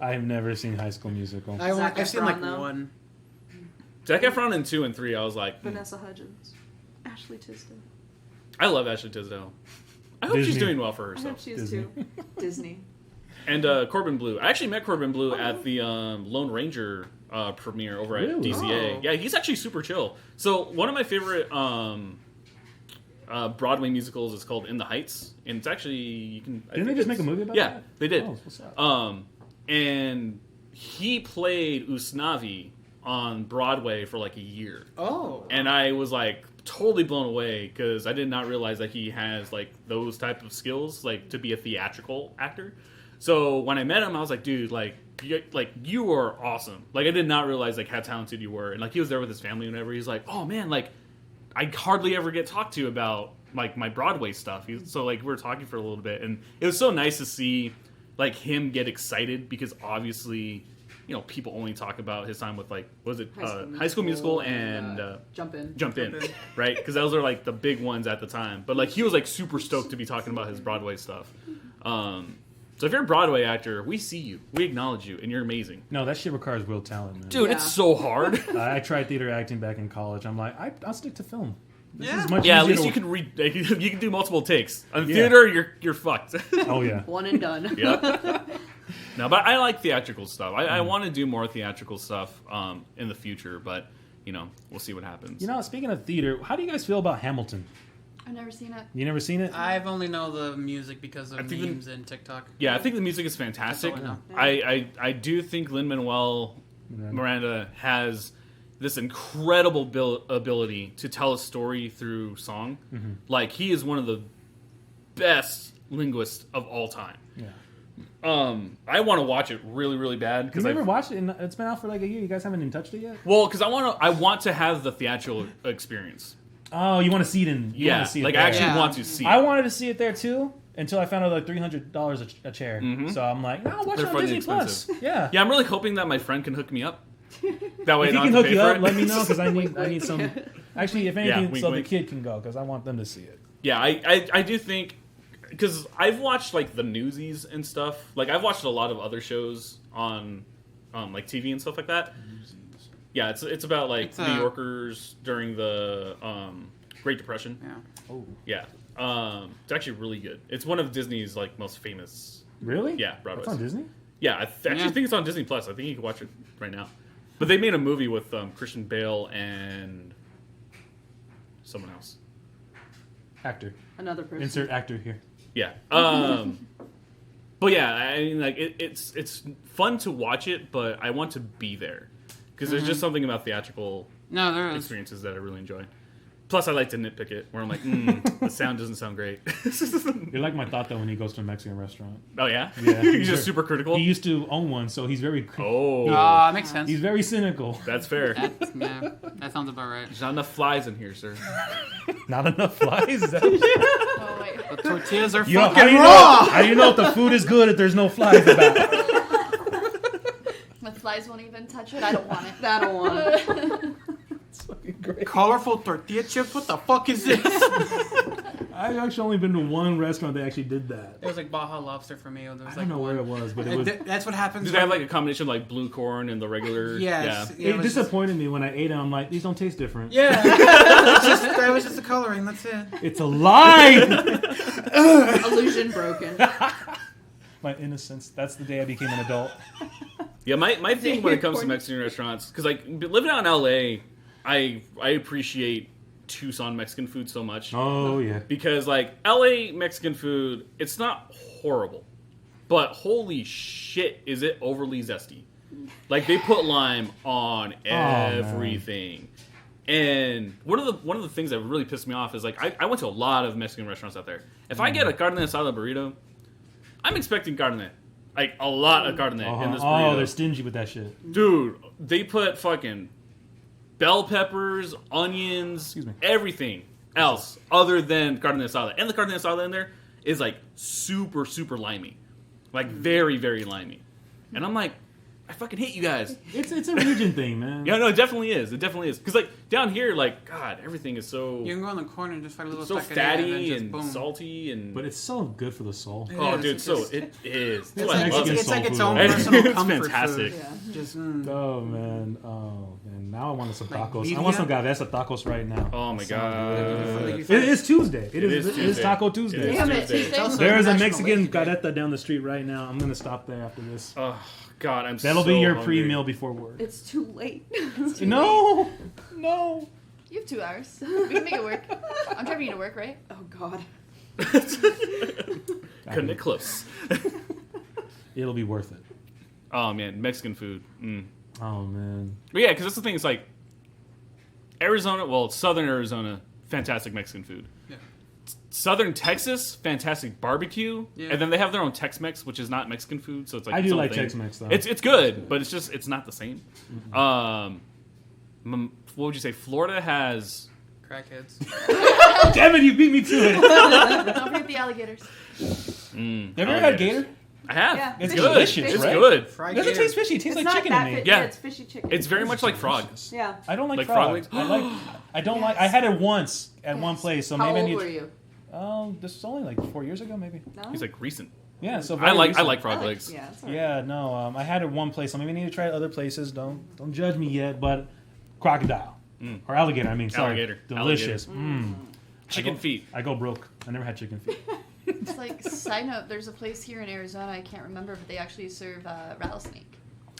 I've never seen High School Musical. Zac I've seen like Efron, though. one. Zac Efron in 2 and 3, I was like, Vanessa Hudgens. Ashley Tisdale. I love Ashley Tisdale. I hope she's Disney. doing well for I hope herself. she is too. Disney. And Corbin Bleu. I actually met Corbin Bleu at the Lone Ranger premiere over at Really? DCA. Oh. Yeah, he's actually super chill. So one of my favorite Broadway musicals is called In the Heights, and it's actually you can. Didn't they just make a movie about yeah, that? they did. Oh, what's up? And he played Usnavi on Broadway for like a year. Oh. And I was like totally blown away because I did not realize that he has like those type of skills like to be a theatrical actor. So when I met him, I was like, dude, like you are awesome. Like, I did not realize, like, how talented you were. And, like, he was there with his family and whatever. He's like, oh, man, like, I hardly ever get talked to about, like, my Broadway stuff. So, like, we were talking for a little bit. And it was so nice to see, like, him get excited because, obviously, you know, people only talk about his time with, like, what was it? High School Musical and Jump In. Jump In, right? Because those are, like, the big ones at the time. But, like, he was, like, super stoked to be talking about his Broadway stuff. So if you're a Broadway actor, we see you, we acknowledge you, and you're amazing. No, that shit requires real talent, man. Dude, Yeah. it's so hard. I tried theater acting back in college. I'm like, I'll stick to film. This Yeah. is much Yeah, at easier least to- you can read. You can do multiple takes. On Yeah. theater, you're fucked. Oh yeah. One and done. Yep. No, but I like theatrical stuff. I want to do more theatrical stuff in the future, but you know, we'll see what happens. You know, speaking of theater, how do you guys feel about Hamilton? I've never seen it. You never seen it? I've only know the music because of I think memes and TikTok. Yeah, I think the music is fantastic. That's all I I do think Lin-Manuel Miranda has this incredible ability to tell a story through song. Mm-hmm. Like, he is one of the best linguists of all time. Yeah. I want to watch it really, really bad You because never watched it? And it's been out for like a year. You guys haven't even touched it yet? because I want to have the theatrical experience. Oh, you want to see it in? You Yeah, want to see it like there. I actually Yeah. want to see. I it. wanted to see it there too until I found out like $300 a chair. So I'm like, no, watch They're it on funny Disney expensive. Plus. Yeah. Yeah, I'm really hoping that my friend can hook me up. That way, If I he don't have to can hook pay you for up, it. let me know because I need some. Actually, if anything, wink, so wink. the kid can go because I want them to see it. Yeah, I do think because I've watched like the Newsies and stuff. Like I've watched a lot of other shows on like TV and stuff like that. Yeah, it's about like It's, New Yorkers during the Great Depression. Yeah. Oh, Yeah, it's actually really good. It's one of Disney's like most famous. really? Yeah, Broadway's. That's on Disney. Yeah, I actually think it's on Disney Plus. I think you can watch it right now. But they made a movie with Christian Bale and someone else. Actor. Another person. Insert actor here. Yeah. But yeah, I mean, like it's fun to watch it, but I want to be there because there's just something about theatrical No, there is. experiences that I really enjoy. Plus, I like to nitpick it, where I'm like, the sound doesn't sound great. You're like my thought though when he goes to a Mexican restaurant. Oh yeah, Yeah. he's just super critical. He used to own one, so he's very. Oh, Makes sense. He's very cynical. that's fair. Yeah, that sounds about right. There's not enough flies in here, sir. Not enough flies. Is that Oh wait. The tortillas are Yo, fucking raw. How do you know if the food is good if there's no flies about? The flies won't even touch it. I don't want it. I don't want it. It's fucking great. Colorful tortilla chips. What the fuck is this? I've actually only been to one restaurant that actually did that. It was like Baja Lobster for me. There was I like don't know where it was, but it was. That's what happens. Do they have like a combination of like blue corn and the regular? Yes. Yeah. It It was just, disappointed me when I ate it. I'm like, these don't taste different. yeah. That was just the coloring. That's it. It's a lie. Illusion broken. My innocence. That's the day I became an adult. Yeah, my thing when it comes to Corn. Mexican restaurants, because like living out in LA, I appreciate Tucson Mexican food so much Oh yeah. because like LA Mexican food, it's not horrible, but holy shit, is it overly zesty? Like they put lime on everything. And one of the things that really pissed me off is like I went to a lot of Mexican restaurants out there. If I get a carne asada burrito, I'm expecting carne. Like a lot of carne in this burrito. Oh, they're stingy with that shit. Dude, they put fucking bell peppers, onions, Excuse me. everything else other than carne asada. And the carne asada in there is like super, super limey. Like very, very limey. And I'm like, I fucking hate you guys. It's a region thing, man. Yeah, no, it definitely is. It definitely is. Because like down here, like, God, everything is so You can go in the corner and just find a little so taqueria fatty just and boom. salty and But it's so good for the soul. oh, is. dude, It's so just- it is. It's That's why I like, love Mexican it. it's like its soul own food. personal It's comfort fantastic. food. Yeah. Just Oh man. Now I want some Like tacos. I birria? want some cabeza tacos right now. Oh my Sounds God. Like you It find- is Tuesday. It is It is Tuesday. Taco Tuesday. It is Damn it. Tuesday. Tuesday. also- There is a National Mexican Lady Day. careta down the street right now. I'm gonna stop there after this. Oh God, I'm That'll so be your hungry. pre-meal before work. It's too late. No, no. You have 2 hours. We can make it work. I'm driving you to work, right? Oh God. Cutting it close. It'll be worth it. Oh man, Mexican food. Oh man. But yeah, because that's the thing. It's like Arizona, well, Southern Arizona, fantastic Mexican food. Yeah. Southern Texas, fantastic barbecue, Yeah. and then they have their own Tex-Mex, which is not Mexican food, so it's like I its do own like thing. Tex-Mex, though. It's good, but it's not the same. What would you say? Florida has Crackheads. Damn it, you beat me to it. Don't forget the alligators. Have you ever had gator? I have. Yeah. It's It's good. delicious, It's right? good. Fried It doesn't gator. taste fishy. It tastes It's like not chicken that to me. fit- Yeah. it's fishy chicken. It's very much like frog. Yeah. I don't like Like frog. frog I don't like. I had it once at one place, so How maybe I old need. were you? Oh, this is only like 4 years ago, maybe. No? He's like recent. Yeah, so I very like recent. frog legs. Yeah, that's all right. Yeah, no, I had it one place, so maybe I need to try it other places. Don't judge me yet, but crocodile or alligator. I mean, sorry, Alligator. delicious. Mm. Chicken feet. I go broke. I never had chicken feet. It's like, side note, there's a place here in Arizona, I can't remember, but they actually serve rattlesnake.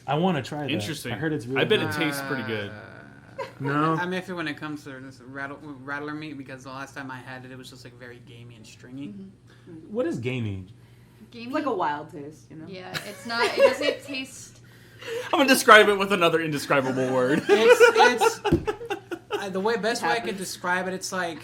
I want to try that. Interesting. I heard it's really. I bet good. it tastes pretty good. No. I'm iffy when it comes to this rattler meat because the last time I had it, it was just like very gamey and stringy. What is gamey? Gamey? It's like a wild taste, you know? Yeah, it's not, it doesn't taste... I'm gonna describe it with another indescribable word. It's the best way I happens. could describe it. It's like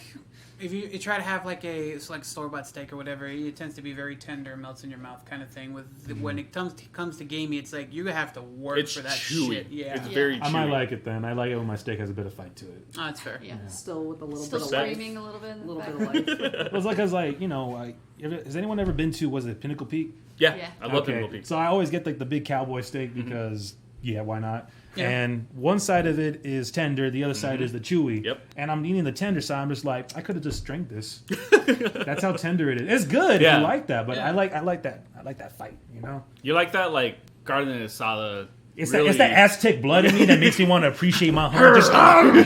if you try to have like it's like store-bought steak or whatever, it tends to be very tender, melts in your mouth kind of thing. When it comes to gamey, it's like you have to work It's for that chewy. shit. Yeah. It's Yeah. very chewy. I might like it then. I like it when my steak has a bit of fight to it. Oh, that's fair. Yeah. Still with a little Still bit of sad. life. screaming a little bit in A the little back. bit of life. It was like you know, has anyone ever been to? Was it Pinnacle Peak? Yeah, Yeah. I love Pinnacle Peak. So I always get like the big cowboy steak because yeah, why not? Yeah. And one side of it is tender, the other side is the chewy. Yep. And I'm eating the tender side. I'm just like, I could have just drank this. That's how tender it is. It's good Yeah. if you like that, but Yeah. I like that. I like that fight. You know. You like that, like, carne asada. It's really... that Aztec blood in me that makes me want to appreciate my hunt. Just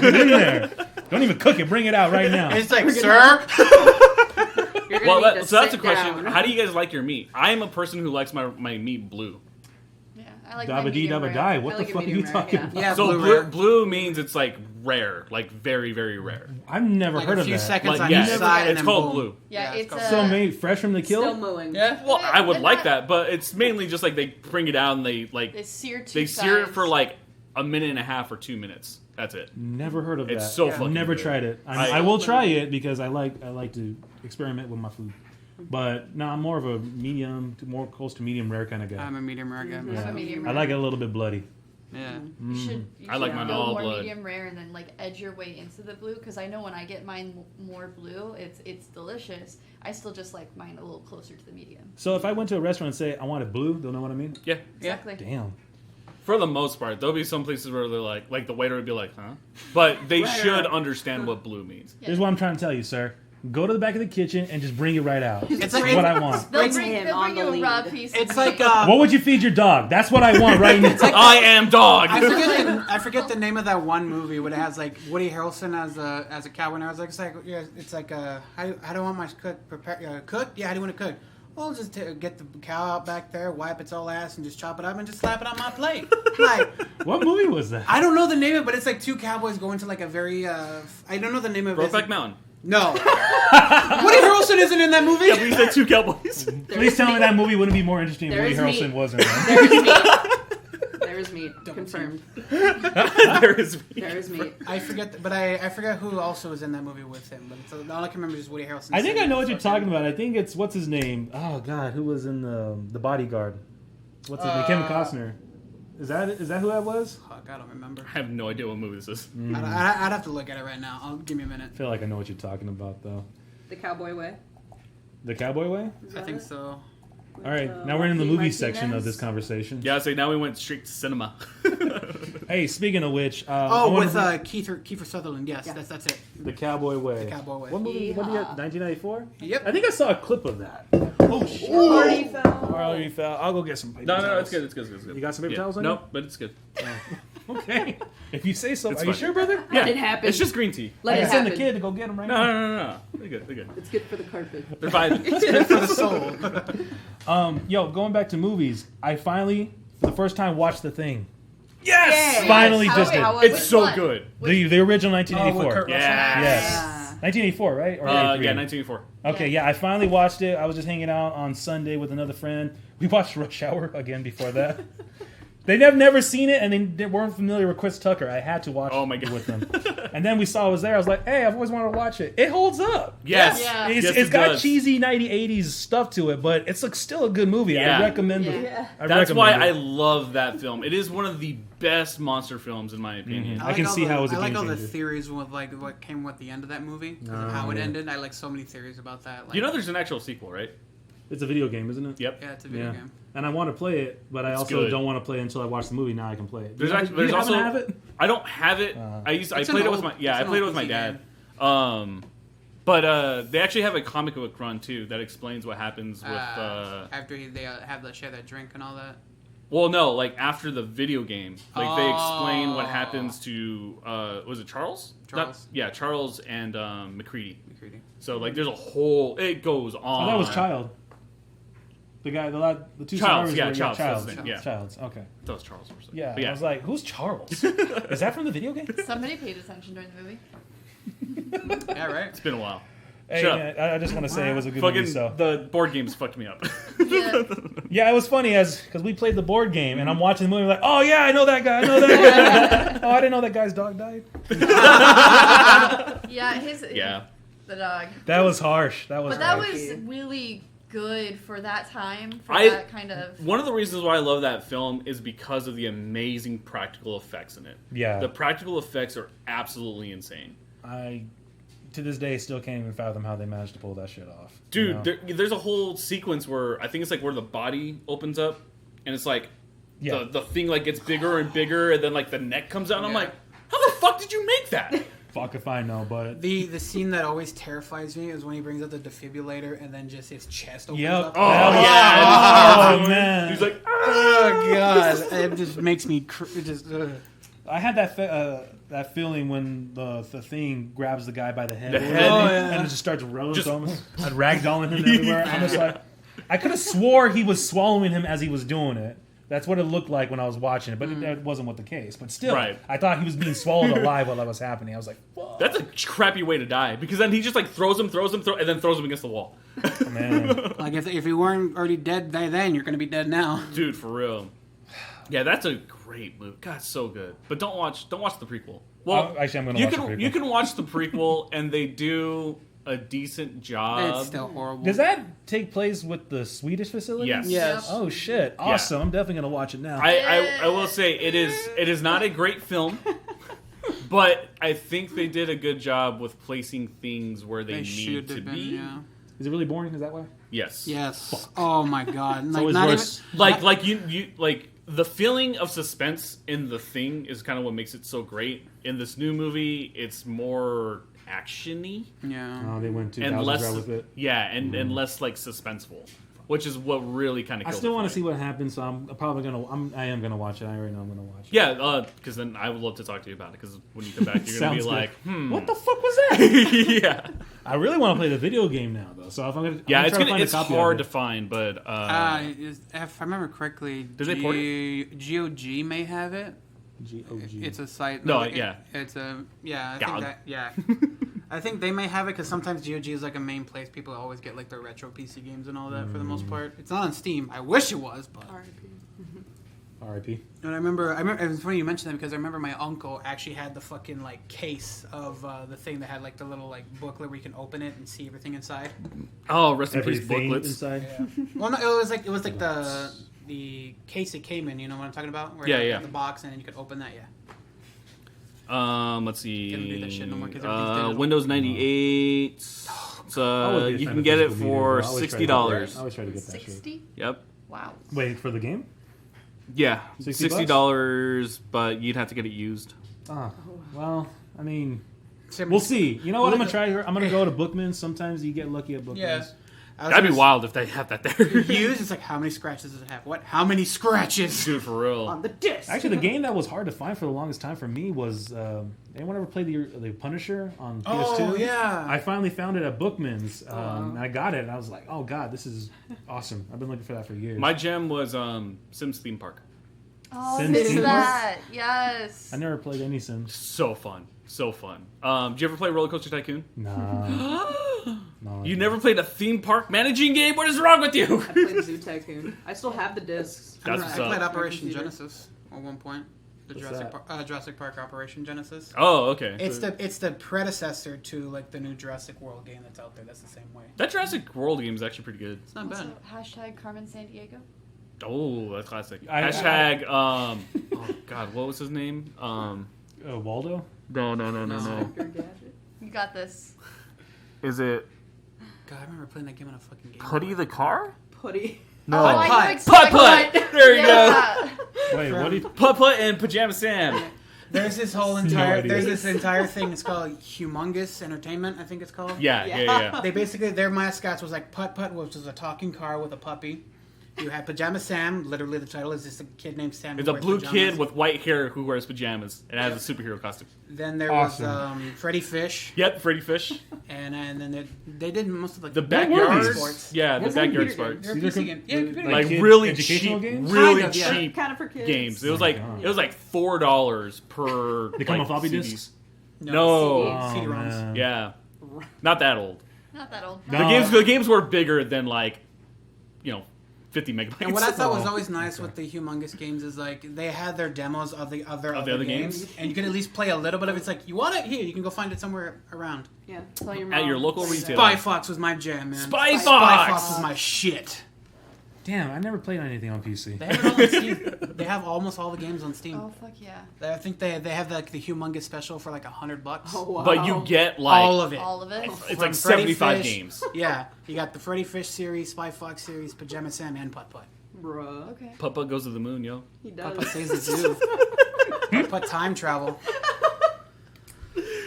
get in there. Don't even cook it. Bring it out right now. It's like, sir. You're gonna Well, need to so that's a sit question. down. How do you guys like your meat? I am a person who likes my meat blue. Yeah, I like my Dabba dee medium dabba rare. die. What I the like it fuck are you medium rare, talking yeah. about? Yeah, So blue rare. blue means it's like rare, like very, very rare. I've never Like heard a of few that. seconds Like, on yeah, each it's- side. and it's then called boom. blue. Yeah, it's called- So made fresh from the kill. Still mooing. Yeah. Well, I would They're like not- that, but it's mainly just like they bring it out and they like They sear two they sear it sides. for like a minute and a half or 2 minutes. That's it. Never heard of It's that. so I've fucking never good. tried it. I- I will try it because I like to experiment with my food. But no, I'm more of a medium, more close to medium rare kind of guy. I'm a medium rare guy. I'm Yeah. a medium I rare. like it a little bit bloody. Yeah. You should I like mine go all more blood. medium rare and then like edge your way into the blue because I know when I get mine more blue, it's delicious. I still just like mine a little closer to the medium. So if I went to a restaurant and say I want it blue, they'll know what I mean. Yeah. Exactly. Damn. For the most part, there'll be some places where they're like the waiter would be like, "Huh," but they should understand what blue means. Yeah. Here's what I'm trying to tell you, sir. Go to the back of the kitchen and just bring it right out. It's That's like what I want. They'll Bring bring, him they'll on bring the you a raw lead. piece. It's of like meat. What would you feed your dog? That's what I want right now. I am dog. I forget the name of that one movie where it has like Woody Harrelson as a cowboy. And I was like, it's like how do I want my cook? Yeah, how do you want to cook? Well, just get the cow out back there, wipe its old ass, and just chop it up and just slap it on my plate. Like, What movie was that? I don't know the name of it, but it's like two cowboys going to like a very I don't know the name of it. Brokeback Mountain. No. Woody Harrelson isn't in that movie. Yeah, but you said two cowboys. Please tell me that movie wouldn't be more interesting if There Woody is Harrelson meat. wasn't. Right? There is meat. There is meat. Confirmed. There is me. There is meat. I forget, but I forget who also was in that movie with him. But it's, all I can remember is Woody Harrelson. I think singing I know what you're fucking- talking about. I think it's what's his name? Oh God, who was in the Bodyguard? What's his name? Kevin Costner. Is that who that was? Fuck, I don't remember. I have no idea what movie this is. I'd have to look at it right now. Give me a minute. I feel like I know what you're talking about though. The cowboy way. The Cowboy Way. Is I that think it? so. All right, With, now we're in the Joaquin movie section of Martinez. this conversation. Yeah, so now we went straight to cinema. Hey, speaking of which, Oh, I with wanna Kiefer Sutherland. Yes, Yeah. that's it. the Cowboy Way. The Cowboy Way. What movie? What do you? Yeehaw. 1994. Yep. I think I saw a clip of that. Oh shit. Party foul. Already fell. I'll go get some paper No, towels. it's good. It's good. It's good. You got some paper towels on Nope, but it's good. you? Okay. If you say so. It's Are you fine. sure, brother? Yeah, it happen. It's just green tea. I Let can it send the happen. kid to go get them right No, now. no, no, no. They're good. They're good. It's good for the carpet. They're fine. It's good for the soul. Yo, going back to movies, I finally, for the first time, watched The Thing. Yes. Yay. Finally How- just wait, did. how was It's it? so What? good. The original Oh, with 1984. Kurt Russell. Yes. Yes. 1984, right? Or Yeah, 83? 1984. Okay, yeah, I finally watched it. I was just hanging out on Sunday with another friend. We watched Rush Hour again before that. They have never seen it, and they weren't familiar with Chris Tucker. I had to watch Oh my God. it with them. And then we saw it was there. I was like, hey, I've always wanted to watch it. It holds up. Yes. Yeah. It's, Yes, it's it got does. cheesy 90s stuff to it, but it's like still a good movie. Yeah. I recommend Yeah. it. Yeah. That's why I it. love that film. It is one of the best monster films in my opinion. I can all see how it was a I like game all the changer. theories with like what came with the end of that movie, 'cause of how it yeah. ended. I like so many theories about that. Like, You know, there's an actual sequel, right? It's a video game, isn't it? Yep. yeah, it's a video Yeah. game. And I want to play it, but I It's also good. don't want to play it until I watch the movie. Now I can play it. There's Do you actually do you there's also have it? I don't have it. I It's played an it with old- my it's I an played it old with my PC dad. But they actually have a comic book run too that explains what happens with. After they have the share that drink and all that. Well, no, like after the video game, like they explain what Oh. happens to was it Charles? Charles. Yeah, Charles and McCready. McCready. So like, there's a whole. It goes on. Oh, that was Child. The guy, the two Childs, survivors yeah, were Childs, Childs. that's his name, yeah. Childs. Okay. That was Charles. For a second. Yeah, But I was like, who's Charles? Is that from the video game? Somebody paid attention during the movie. Yeah, right. it's been a while. Hey, Shut up. man, I just want to say it was a good Fucking movie. So the board games fucked me up. Yeah. yeah, it was funny because we played the board game and I'm watching the movie like, oh yeah, I know that guy. I know that guy. Oh, I didn't know that guy's dog died. Yeah, yeah. the dog. That was harsh. That was. But that harsh. was really good for that time, for I- that kind of. One of the reasons why I love that film is because of the amazing practical effects in it. Yeah. The practical effects are absolutely insane. I to this day still can't even fathom how they managed to pull that shit off. Dude, you know? there's a whole sequence where I think it's like where the body opens up and it's like Yeah. the thing like gets bigger and bigger and then like the neck comes out and I'm Yeah. like, how the fuck did you make that? Fuck if I know, but The scene that always terrifies me is when he brings up the defibrillator and then just his chest opens yep. up. Oh, yeah. Oh man. He's like, Oh god, it just makes me it just. I had that feeling when the thing grabs the guy by the head, The head. Oh, yeah. and it just starts rolling. Just- I'd ragdolling him everywhere. I'm just like, I could have swore he was swallowing him as he was doing it. That's what it looked like when I was watching it, but that wasn't what the case. But still, Right. I thought he was being swallowed alive while that was happening. I was like, fuck, that's a crappy way to die because then he just like throws him, and then throws him against the wall. man. Like if you weren't already dead by then, you're gonna be dead now. Dude, for real. Yeah, that's a great movie. God, so good. But don't watch the prequel. Well, Actually, I'm gonna you watch can the prequel. you can watch the prequel and they do a decent job. It's still horrible. Does that take place with the Swedish facility? Yes. Yes. Oh shit! Awesome! I'm definitely gonna watch it now. I will say it is not a great film, but I think they did a good job with placing things where they need should to have been. be. Yeah. Is it really boring? Is that why? Yes. Yes. Oh my god. Like always not worse. even. Like you like the feeling of suspense in The Thing is kind of what makes it so great. In this new movie, it's more actiony Yeah. Oh, they went 2000 and less route with it. yeah, and less like suspenseful, which is what really kind of. I still want to see what happens, so I'm probably I am gonna watch it. I already know I'm gonna watch it. Yeah, because then I would love to talk to you about it. Because when you come back, you're gonna be Sounds like, good. What the fuck was that? yeah, I really want to play the video game now, though. So if I'm gonna, yeah. I'm It's try to find a it's copy of hard it. to find, but If I remember correctly, Did they port GOG may have it. GOG. It's a site. No, like, yeah. It's a I GOG. think that yeah. I think they may have it because sometimes GOG is like a main place. People always get like their retro PC games and all that for the most part. It's not on Steam. I wish it was, but. R.I.P. And I remember. It was funny you mentioned that because I remember my uncle actually had the fucking like case of the thing that had like the little like booklet where you can open it and see everything inside. oh, rest in peace, Everything booklets. inside. Well, no, it was like the case it came in. You know what I'm talking about? Where Yeah, you yeah. had the box and then you could open that. Yeah. Let's see. Gonna do that shit no more 'cause everything's digital. Windows 98. It's, you can get it for $60. I always try to get that shit. 60? Yep. Wow. Wait for the game? Yeah, $60? $60, but you'd have to get it used. Ah, well, I mean, Same- we'll see. You know what? I'm gonna try. I'm gonna go to Bookman. Sometimes you get lucky at Bookman. Yeah. I was That'd be gonna wild if they had that there. Used, it's like how many scratches does it have? What? How many scratches Dude, for real. on the disc? Actually, the game that was hard to find for the longest time for me was anyone ever play the Punisher on PS2? Oh yeah. I finally found it at Bookman's. And I got it, and I was like, "Oh God, this is awesome!" I've been looking for that for years. My gem was Sims Theme Park. Oh, I Sims missed Sims? that. Yes. I never played any Sims. So fun. So fun. Did you ever play Roller Coaster Tycoon? Nah. No, You never played a theme park managing game? What is wrong with you? I played Zoo Tycoon. I still have the discs. That's I what's played up. Operation Computer. Genesis. at one point. The What's Jurassic Park Operation Genesis. Oh, okay. It's the predecessor to like the new Jurassic World game that's out there. That's the same way. That Jurassic World game is actually pretty good. It's not bad. Also, # Carmen Sandiego. Oh, that's classic. I- Hashtag, oh god, what was his name? Waldo? No. You got this. Is it God, I remember playing that game on a fucking game. Putty the car? Putty. No. Oh, I Putt. know exactly Putt. what- There you Yeah. Wait, what do you... Putt and Pajama Sam. There's this whole No entire idea. there's this entire thing. It's called Humongous Entertainment. I think it's called. Yeah. They basically their mascots was like Putt Putt, which was a talking car with a puppy. You had Pajama Sam. Literally, the title is just a kid named Sam. who It's a wears blue pajamas. kid with white hair who wears pajamas and has a superhero costume. Then there Awesome. was Freddy Fish, Yep, Freddy Fish. and then they did most of The the backyard these? sports. Yeah, the Those are backyard computer sports. They're These are PC games. Yeah, computer Like kid really educational cheap, games? really Kind of, yeah. cheap Kind of for kids. games. It was Oh my like God. it was like $4 per. They come like, with floppy CDs. disks? No. Oh, CD-ROMs. man. Yeah, not that old. Not that old. No. The games were bigger than like, 50 megabytes. And what I thought was Oh, always nice with the Humongous games is like they had their demos of the other games? games, and you could at least play a little bit of it. It's like you want it here, you can go find it somewhere around. Yeah. Tell your At mom. your local retailer. Spy Fox was my jam, man. Spy Spy Fox! Fox was my shit. Damn, I never played anything on PC. They have it all on Steam. They have almost all the games on Steam. Oh fuck yeah! I think they have like the Humongous special for like $100. Oh, wow. But you get like all of it. All of it. it's From like Freddy 75 Fish. games. Yeah, you got the Freddy Fish series, Spy Fox series, Pajama Sam, and Putt Putt. Bruh. Okay. Puppa goes to the moon, yo. He Putt does. Putt saves the zoo. Putt Putt time travel.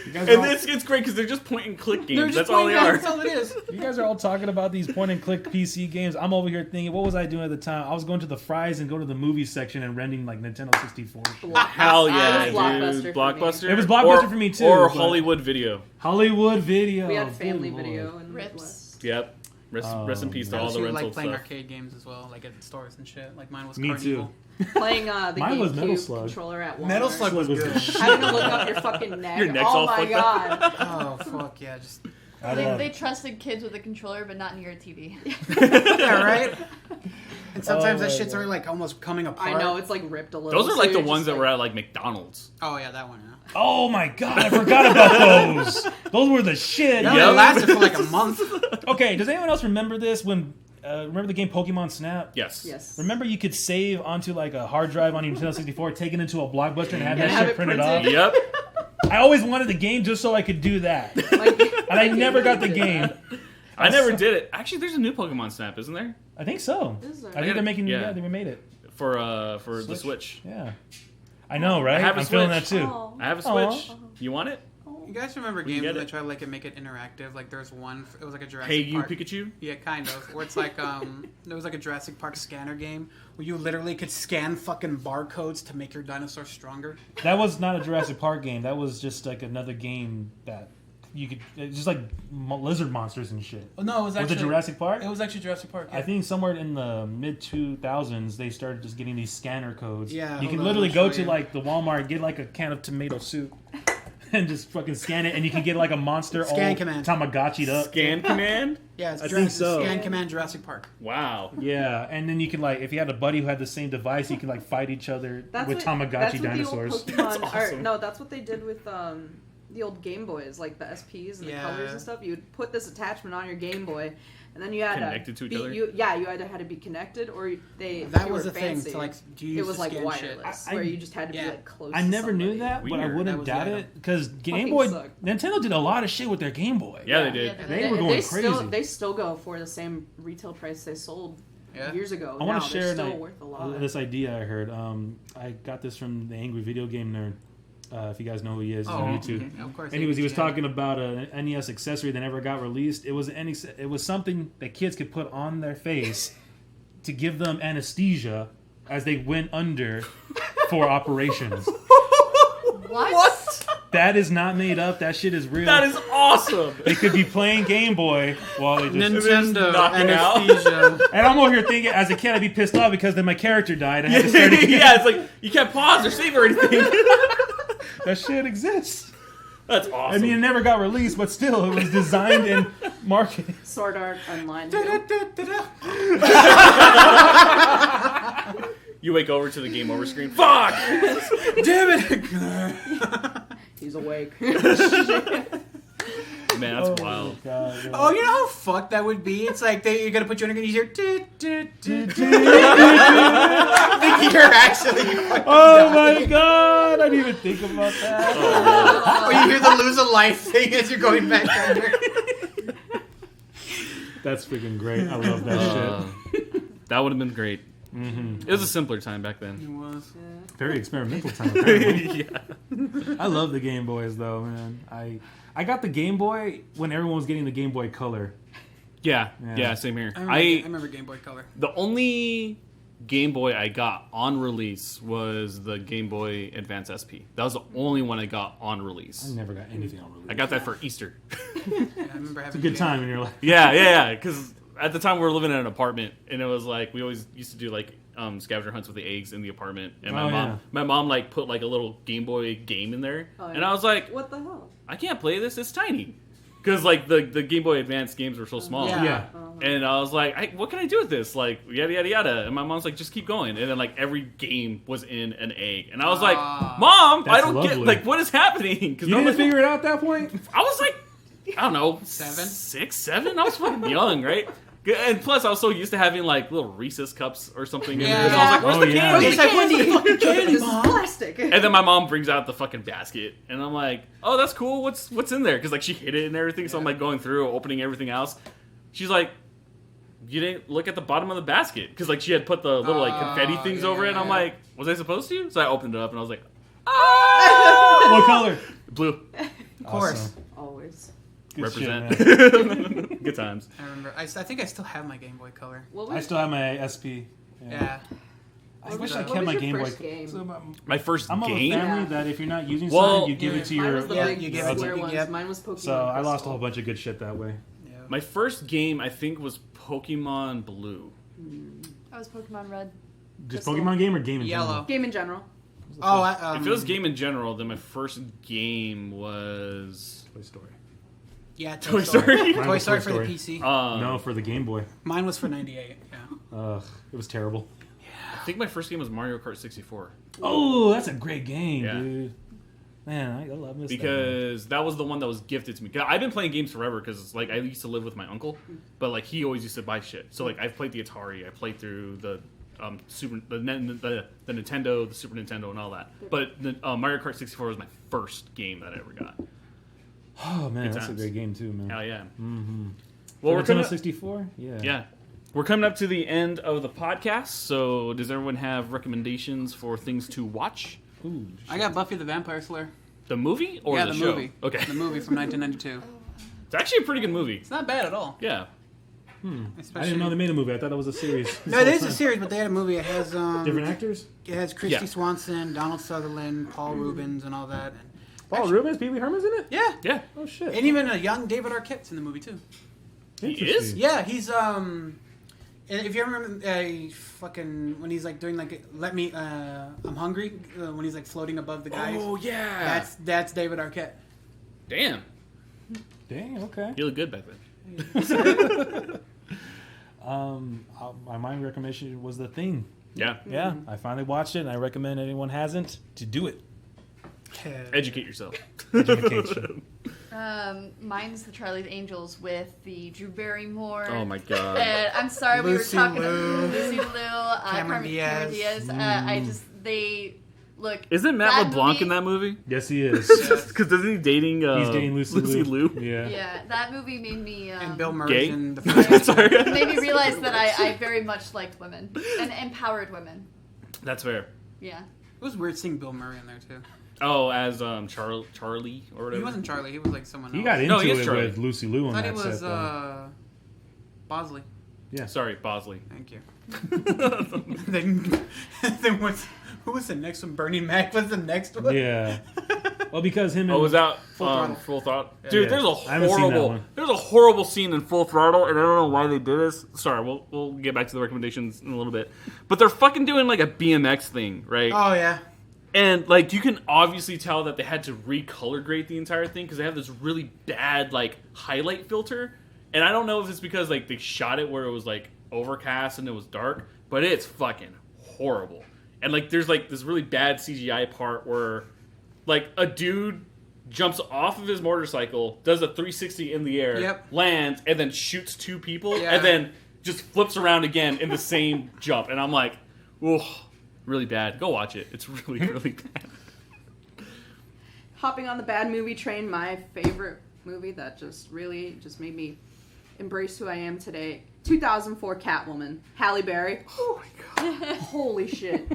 You guys, And are all, it's great because they're just point and click They're games. just That's all they playing- are. That's all it is. you guys are all talking about these point-and-click PC games. I'm over here thinking, what was I doing at the time? I was going to the Fry's and going to the movie section and renting like Nintendo 64 shit. Hell yeah, It was Blockbuster dude. for Blockbuster. me. It was Blockbuster for me, too, Or but- Hollywood Video. Hollywood Video. We had Good family Lord. video and Rips. Yep. Rest in peace to I all also the rental like playing stuff. arcade games as well, like at stores and shit. Like mine was Me Carnival. too. playing the Mine was Metal GameCube Slug. controller at Walmart. Metal Slug was Was good. Having to look up your fucking neck. Your neck's oh all my fucked up. god. Oh fuck yeah, just They trusted kids with a controller, but not near a TV. yeah, right. And sometimes Oh that my shit's God. already like almost coming apart. I know it's like ripped a little. Those are so like the you're ones just that like- were at like McDonald's. Oh yeah, that one. Yeah. Oh my god, I forgot about those. Those were the shit. No, Yep. it lasted for like a month. Okay, does anyone else remember this? When remember the game Pokemon Snap? Yes. Yes. Remember you could save onto like a hard drive on your Nintendo 64, take it into a Blockbuster, and have Yeah, that have shit it printed printed. off. Yep. I always wanted the game just so I could do that, Like, and I never got the game. I never did it. Actually, there's a new Pokemon Snap, isn't there? I think so. Is there? I think they're making. Yeah. Yeah, they remade it. For the Switch? Switch. Yeah, I know, right? I have a I'm feeling that Switch. too. Oh. I have a Aw. Switch. You want it? You guys remember you games get that it. try to like make it interactive? Like there's one. It was like a Jurassic Hey, you Park. Pikachu. Yeah, kind of. Where it's like there was like a Jurassic Park scanner game where you literally could scan fucking barcodes to make your dinosaur stronger. That was not a Jurassic Park game. That was just like another game that you could. It's just like lizard monsters and shit. Oh no, it was Was actually it Jurassic Park? It was actually Jurassic Park. Yeah. I think somewhere in the mid 2000s they started just getting these scanner codes. Yeah, you hold can on, literally I'll go show to you. like the Walmart, get like a can of tomato soup, and just fucking scan it, and you can get like a monster Scan all command. Tamagotchi'd up. Scan Command. Yeah, it's I think so. Scan Command Jurassic Park. Wow. Yeah, and then you can like if you had a buddy who had the same device, you can like fight each other That's with what, Tamagotchi that's what dinosaurs. The old Pokemon, That's awesome. or, no, that's what they did with the old Game Boys, like the SPs and the Yeah. colors and stuff. You would put this attachment on your Game Boy, and then you had Connected to to each be, other? you either had to be connected or they. That you was were the thing. fancy. To like, do you It use was to like scan wireless, I- where you just had to yeah. be like close. I to never knew somebody. that, but I Weird. wouldn't That was doubt the it because Game Fucking Boy, sucked. Nintendo did a lot of shit with their Game Boy. Yeah, they Yeah, did. They were going Still, crazy. they still go for the same retail price they sold Yeah. years ago. I want Now to they're share still worth a lot. this idea I heard. I got this from the Angry Video Game Nerd. If you guys know who he is, he's on YouTube. mhm, of course. Anyways, he was ABGN. talking about an NES accessory that never got released. It was something that kids could put on their face to give them anesthesia as they went under for operations. What? That is not made up. That shit is real. That is awesome. They could be playing Game Boy while they just. Nintendo knocking out. anesthesia. And I'm over here thinking, as a kid, I'd be pissed off because then my character died. I had to start again. Yeah, it's like you can't pause or save or anything. That shit exists. That's I awesome. mean, it never got released, but still, it was designed and marketed. Sword Art Online. You wake over to the game over screen. Fuck! Damn it! He's awake. Man, that's wild. God, yeah. Oh, you know how fucked that would be? It's like you're gonna put you in a gun, you hear you're actually fucking Oh dying. my god! I didn't even think about that. Or you hear the lose a life thing as you're going back under. That's freaking great. I love that shit. That would have been great. Mm-hmm. It was a simpler time back It then. was. Very experimental time. Apparently. Yeah. I love the Game Boys though, man. I got the Game Boy when everyone was getting the Game Boy Color. Yeah, Yeah. same here. I remember Game Boy Color. The only Game Boy I got on release was the Game Boy Advance SP. That was the only one I got on I release. never got anything on release. I got that for Easter. Yeah, I remember having It's a good time in your life. Yeah. Because at the time we were living in an apartment, and it was like we always used to do like scavenger hunts with the eggs in the apartment. And my mom like put like a little Game Boy game in there, Oh, yeah. and I was like, What the hell? I can't play this. It's tiny. Because like the Game Boy Advance games were so small. Yeah. Yeah. And I was like, what can I do with this? Like, yada, yada, yada. And my mom's like, just keep going. And then, like, every game was in an egg. And I was like, Mom, I That's don't get, lovely. like, what is happening? Because You didn't figure it out at that point? I was like, I don't know, 7? 6, 7? I was fucking young, right? And plus, I was so used to having, like, little Reese's cups or something in there. So I was like, where's Oh, the yeah. candy? It's like, what's the fucking candy, This is Mom? plastic. And then my mom brings out the fucking basket, and I'm like, "Oh, that's cool. What's in there?" Because like she hid it and everything. So I'm like going through, opening everything else. She's like, "You didn't look at the bottom of the basket," because like she had put the little like confetti things over it. And I'm yeah. like, "Was I supposed to?" So I opened it up, and I was like, "Ah, What color? blue." Of course. Awesome. Always. Good Represent. shit, man. Good times. I remember. I think I still have my Game Boy Color. What I was, still have my SP. Yeah. I What wish was- I what kept was my your Game Boy. first game? So, My first I'm of a game. family Yeah. that if you're not using Well, something, you give it to Mine your. was the Yeah, big you give it to- square ones. yep. Mine was Pokemon. So I lost a Crystal. whole bunch of good shit that way. Yeah. My first game, I think, was Pokemon Blue. I was Pokemon Red. Just Crystal. Pokemon game or game in Yellow. general? Game in general. Oh, If it was game in general, then my first game was Toy Story. yeah, Toy Story. Mine Toy was Story Toy for the Story. PC. No, for the Game Boy. Mine was for 98. Yeah. Ugh, it was terrible. I think my first game was Mario Kart 64. Oh, that's a great game, Yeah. dude. Man, I love this. Because that was the one that was gifted to me. 'Cause I've been playing games forever because like I used to live with my uncle, but like he always used to buy shit. So like I've played the Atari, I played through the the Nintendo, the Super Nintendo, and all that. But the, Mario Kart 64 was my first game that I ever got. Oh man, Good that's a times. great game too, man. Hell yeah! Mm-hmm. Well, we're coming. 64. Yeah. We're coming up to the end of the podcast. So does everyone have recommendations for things to watch? Ooh, I got Buffy the Vampire Slayer. The movie or yeah, the the show? movie. Okay, The movie from 1992. it's actually a pretty good movie. It's not bad at all. Yeah. I didn't know they made a movie. I thought that was a series. No, it is a series, but they had a movie. It has Different actors. It has Christy Yeah. Swanson, Donald Sutherland, Paul Rubens, and all that. And Paul Rubens, Pee Wee Herman's in it. yeah, Yeah. Oh shit. and even a young David Arquette's in the movie too. He is? Interesting. Yeah, he's If you remember, fucking when he's like doing like "Let Me," I'm hungry. When he's like floating above the guys. Oh yeah. That's David Arquette. Damn. Dang. Okay. You look good back then. My mind recommendation was The Thing. Yeah. Yeah, I finally watched it, and I recommend anyone hasn't to do it. Educate yourself. Education. Mine's the Charlie's Angels with the Drew Barrymore. Oh my god. And I'm sorry Lucy we were talking Liu. Lucy Liu, Cameron Cameron Diaz. Diaz. Look. Isn't Matt that LeBlanc movie- in that movie? Yes, he is. Because isn't he dating? He's dating Lucy Liu? Yeah. Yeah, that movie made me. And Bill Murray's Gay? in the Sorry. made me realize that I very much liked women and empowered women. That's fair. Yeah. It was weird seeing Bill Murray in there too. Oh, as Charlie or whatever. He wasn't Charlie. He was like someone else. He got into No, he is it Charlie. with Lucy Liu on I thought that he was set. Though. Bosley. Sorry, Bosley. Thank you. then who was the next one? Bernie Mac was the next one. Yeah. Well, because him and Oh, was that Full Throttle. Full Throttle? Dude, Yeah. there's a I haven't seen that horrible, one. there's a horrible scene in Full Throttle, and I don't know why they did this. Sorry, we'll get back to the recommendations in a little bit. But they're fucking doing like a BMX thing, right? Oh yeah. And like you can obviously tell that they had to recolor grade the entire thing because they have this really bad like highlight filter. And I don't know if it's because like they shot it where it was like overcast and it was dark, but it's fucking horrible. and like there's like this really bad CGI part where like a dude jumps off of his motorcycle, does a 360 in the air, Yep. lands, and then shoots 2 people, Yeah. and then just flips around again in the same jump. And I'm like, oh, really bad. Go watch it. It's really, really bad. Hopping on the bad movie train, my favorite movie that just really just made me embrace who I am today. 2004 Catwoman. Halle Berry. Oh my god. Holy shit.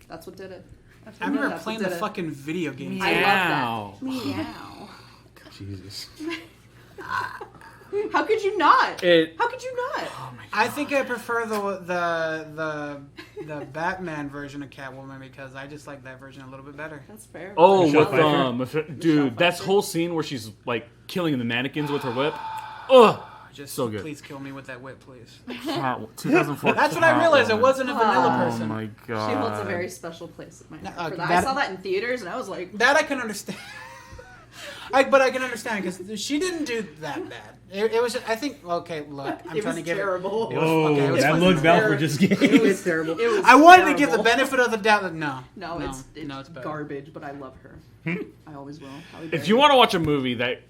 That's what did it. I remember That's playing what the did it. fucking video game. I Meow. love that. Meow. Jesus. How could you not? How could you not? I think I prefer the Batman version of Catwoman because I just like that version a little bit better. That's fair. Oh, Michelle with dude, that's whole scene where she's like killing the mannequins with her whip. Ugh, Just so good. please kill me with that whip, please. 2004. That's when I realized it Catwoman. wasn't a vanilla Oh person. my god. She holds a very special place in my heart. For that. I that- saw that in theaters and I was like, That I can understand. But I can understand because she didn't do that bad. It was. I think. Okay, look. I'm it trying was to give terrible. It was- Oh, okay, it was that fucking look Valkyrie terrible. just gave. It was terrible. It was I wanted to give the terrible. benefit of the doubt. No. No, it's bad. garbage, but I love her. I always will. Halle If Berry. you want to watch a movie that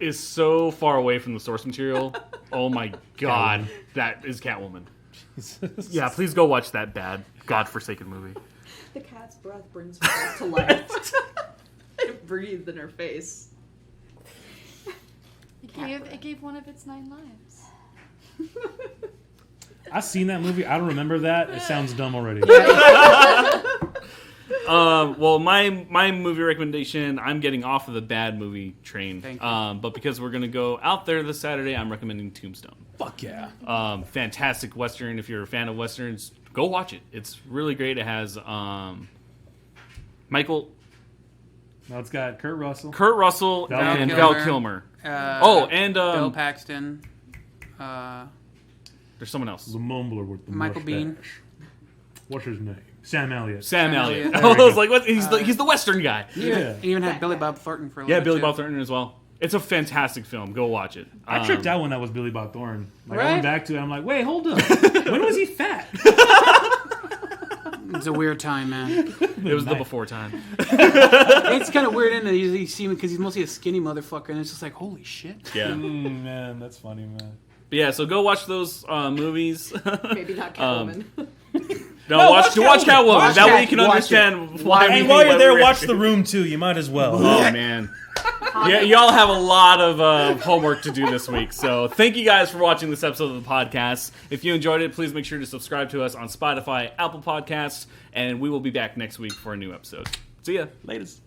is so far away from the source material, oh my god, that is Catwoman. Yeah, please go watch that bad, godforsaken movie. The cat's breath brings her back to life. It breathed in her face. It gave one of its 9 lives. I've seen that movie. I don't remember that. It sounds dumb already. Well, my movie recommendation, I'm getting off of the bad movie train. Thank you. But because we're going to go out there this Saturday, I'm recommending Tombstone. Fuck yeah. Fantastic Western. If you're a fan of Westerns, go watch it. It's really great. It has Michael... Now it's got Kurt Russell. Kurt Russell Val and Kilmer. Val Kilmer. And Bill Paxton. there's someone else. The mumbler with the Michael Biehn. mustache. What's his name? Sam Elliott. Sam Sam Elliott. Elliott. I was like, what? He's the Western guy. Yeah. He even had Billy Bob Thornton for a little Yeah, bit, Billy too. Bob Thornton as well. It's a fantastic film. Go watch it. I tripped out when that was Billy Bob Thornton. Like, I Right? went back to it. I'm like, wait, hold up. When was he fat? It's a weird time, man. It was the before time. It's kind of weird in that you see him because he's mostly a skinny motherfucker, and it's just like, holy shit. Yeah. Man, that's funny, man. But yeah, so go watch those movies. Maybe not Catwoman. Watch Catwoman. Watch That way Cat- you can watch understand it. why we And think while you're what there, we're watch The Room too. You might as well. Oh, man. Yeah, y'all have a lot of homework to do this week. So thank you guys for watching this episode of the podcast. If you enjoyed it, please make sure to subscribe to us on Spotify, Apple Podcasts, and we will be back next week for a new episode. See ya. Latest.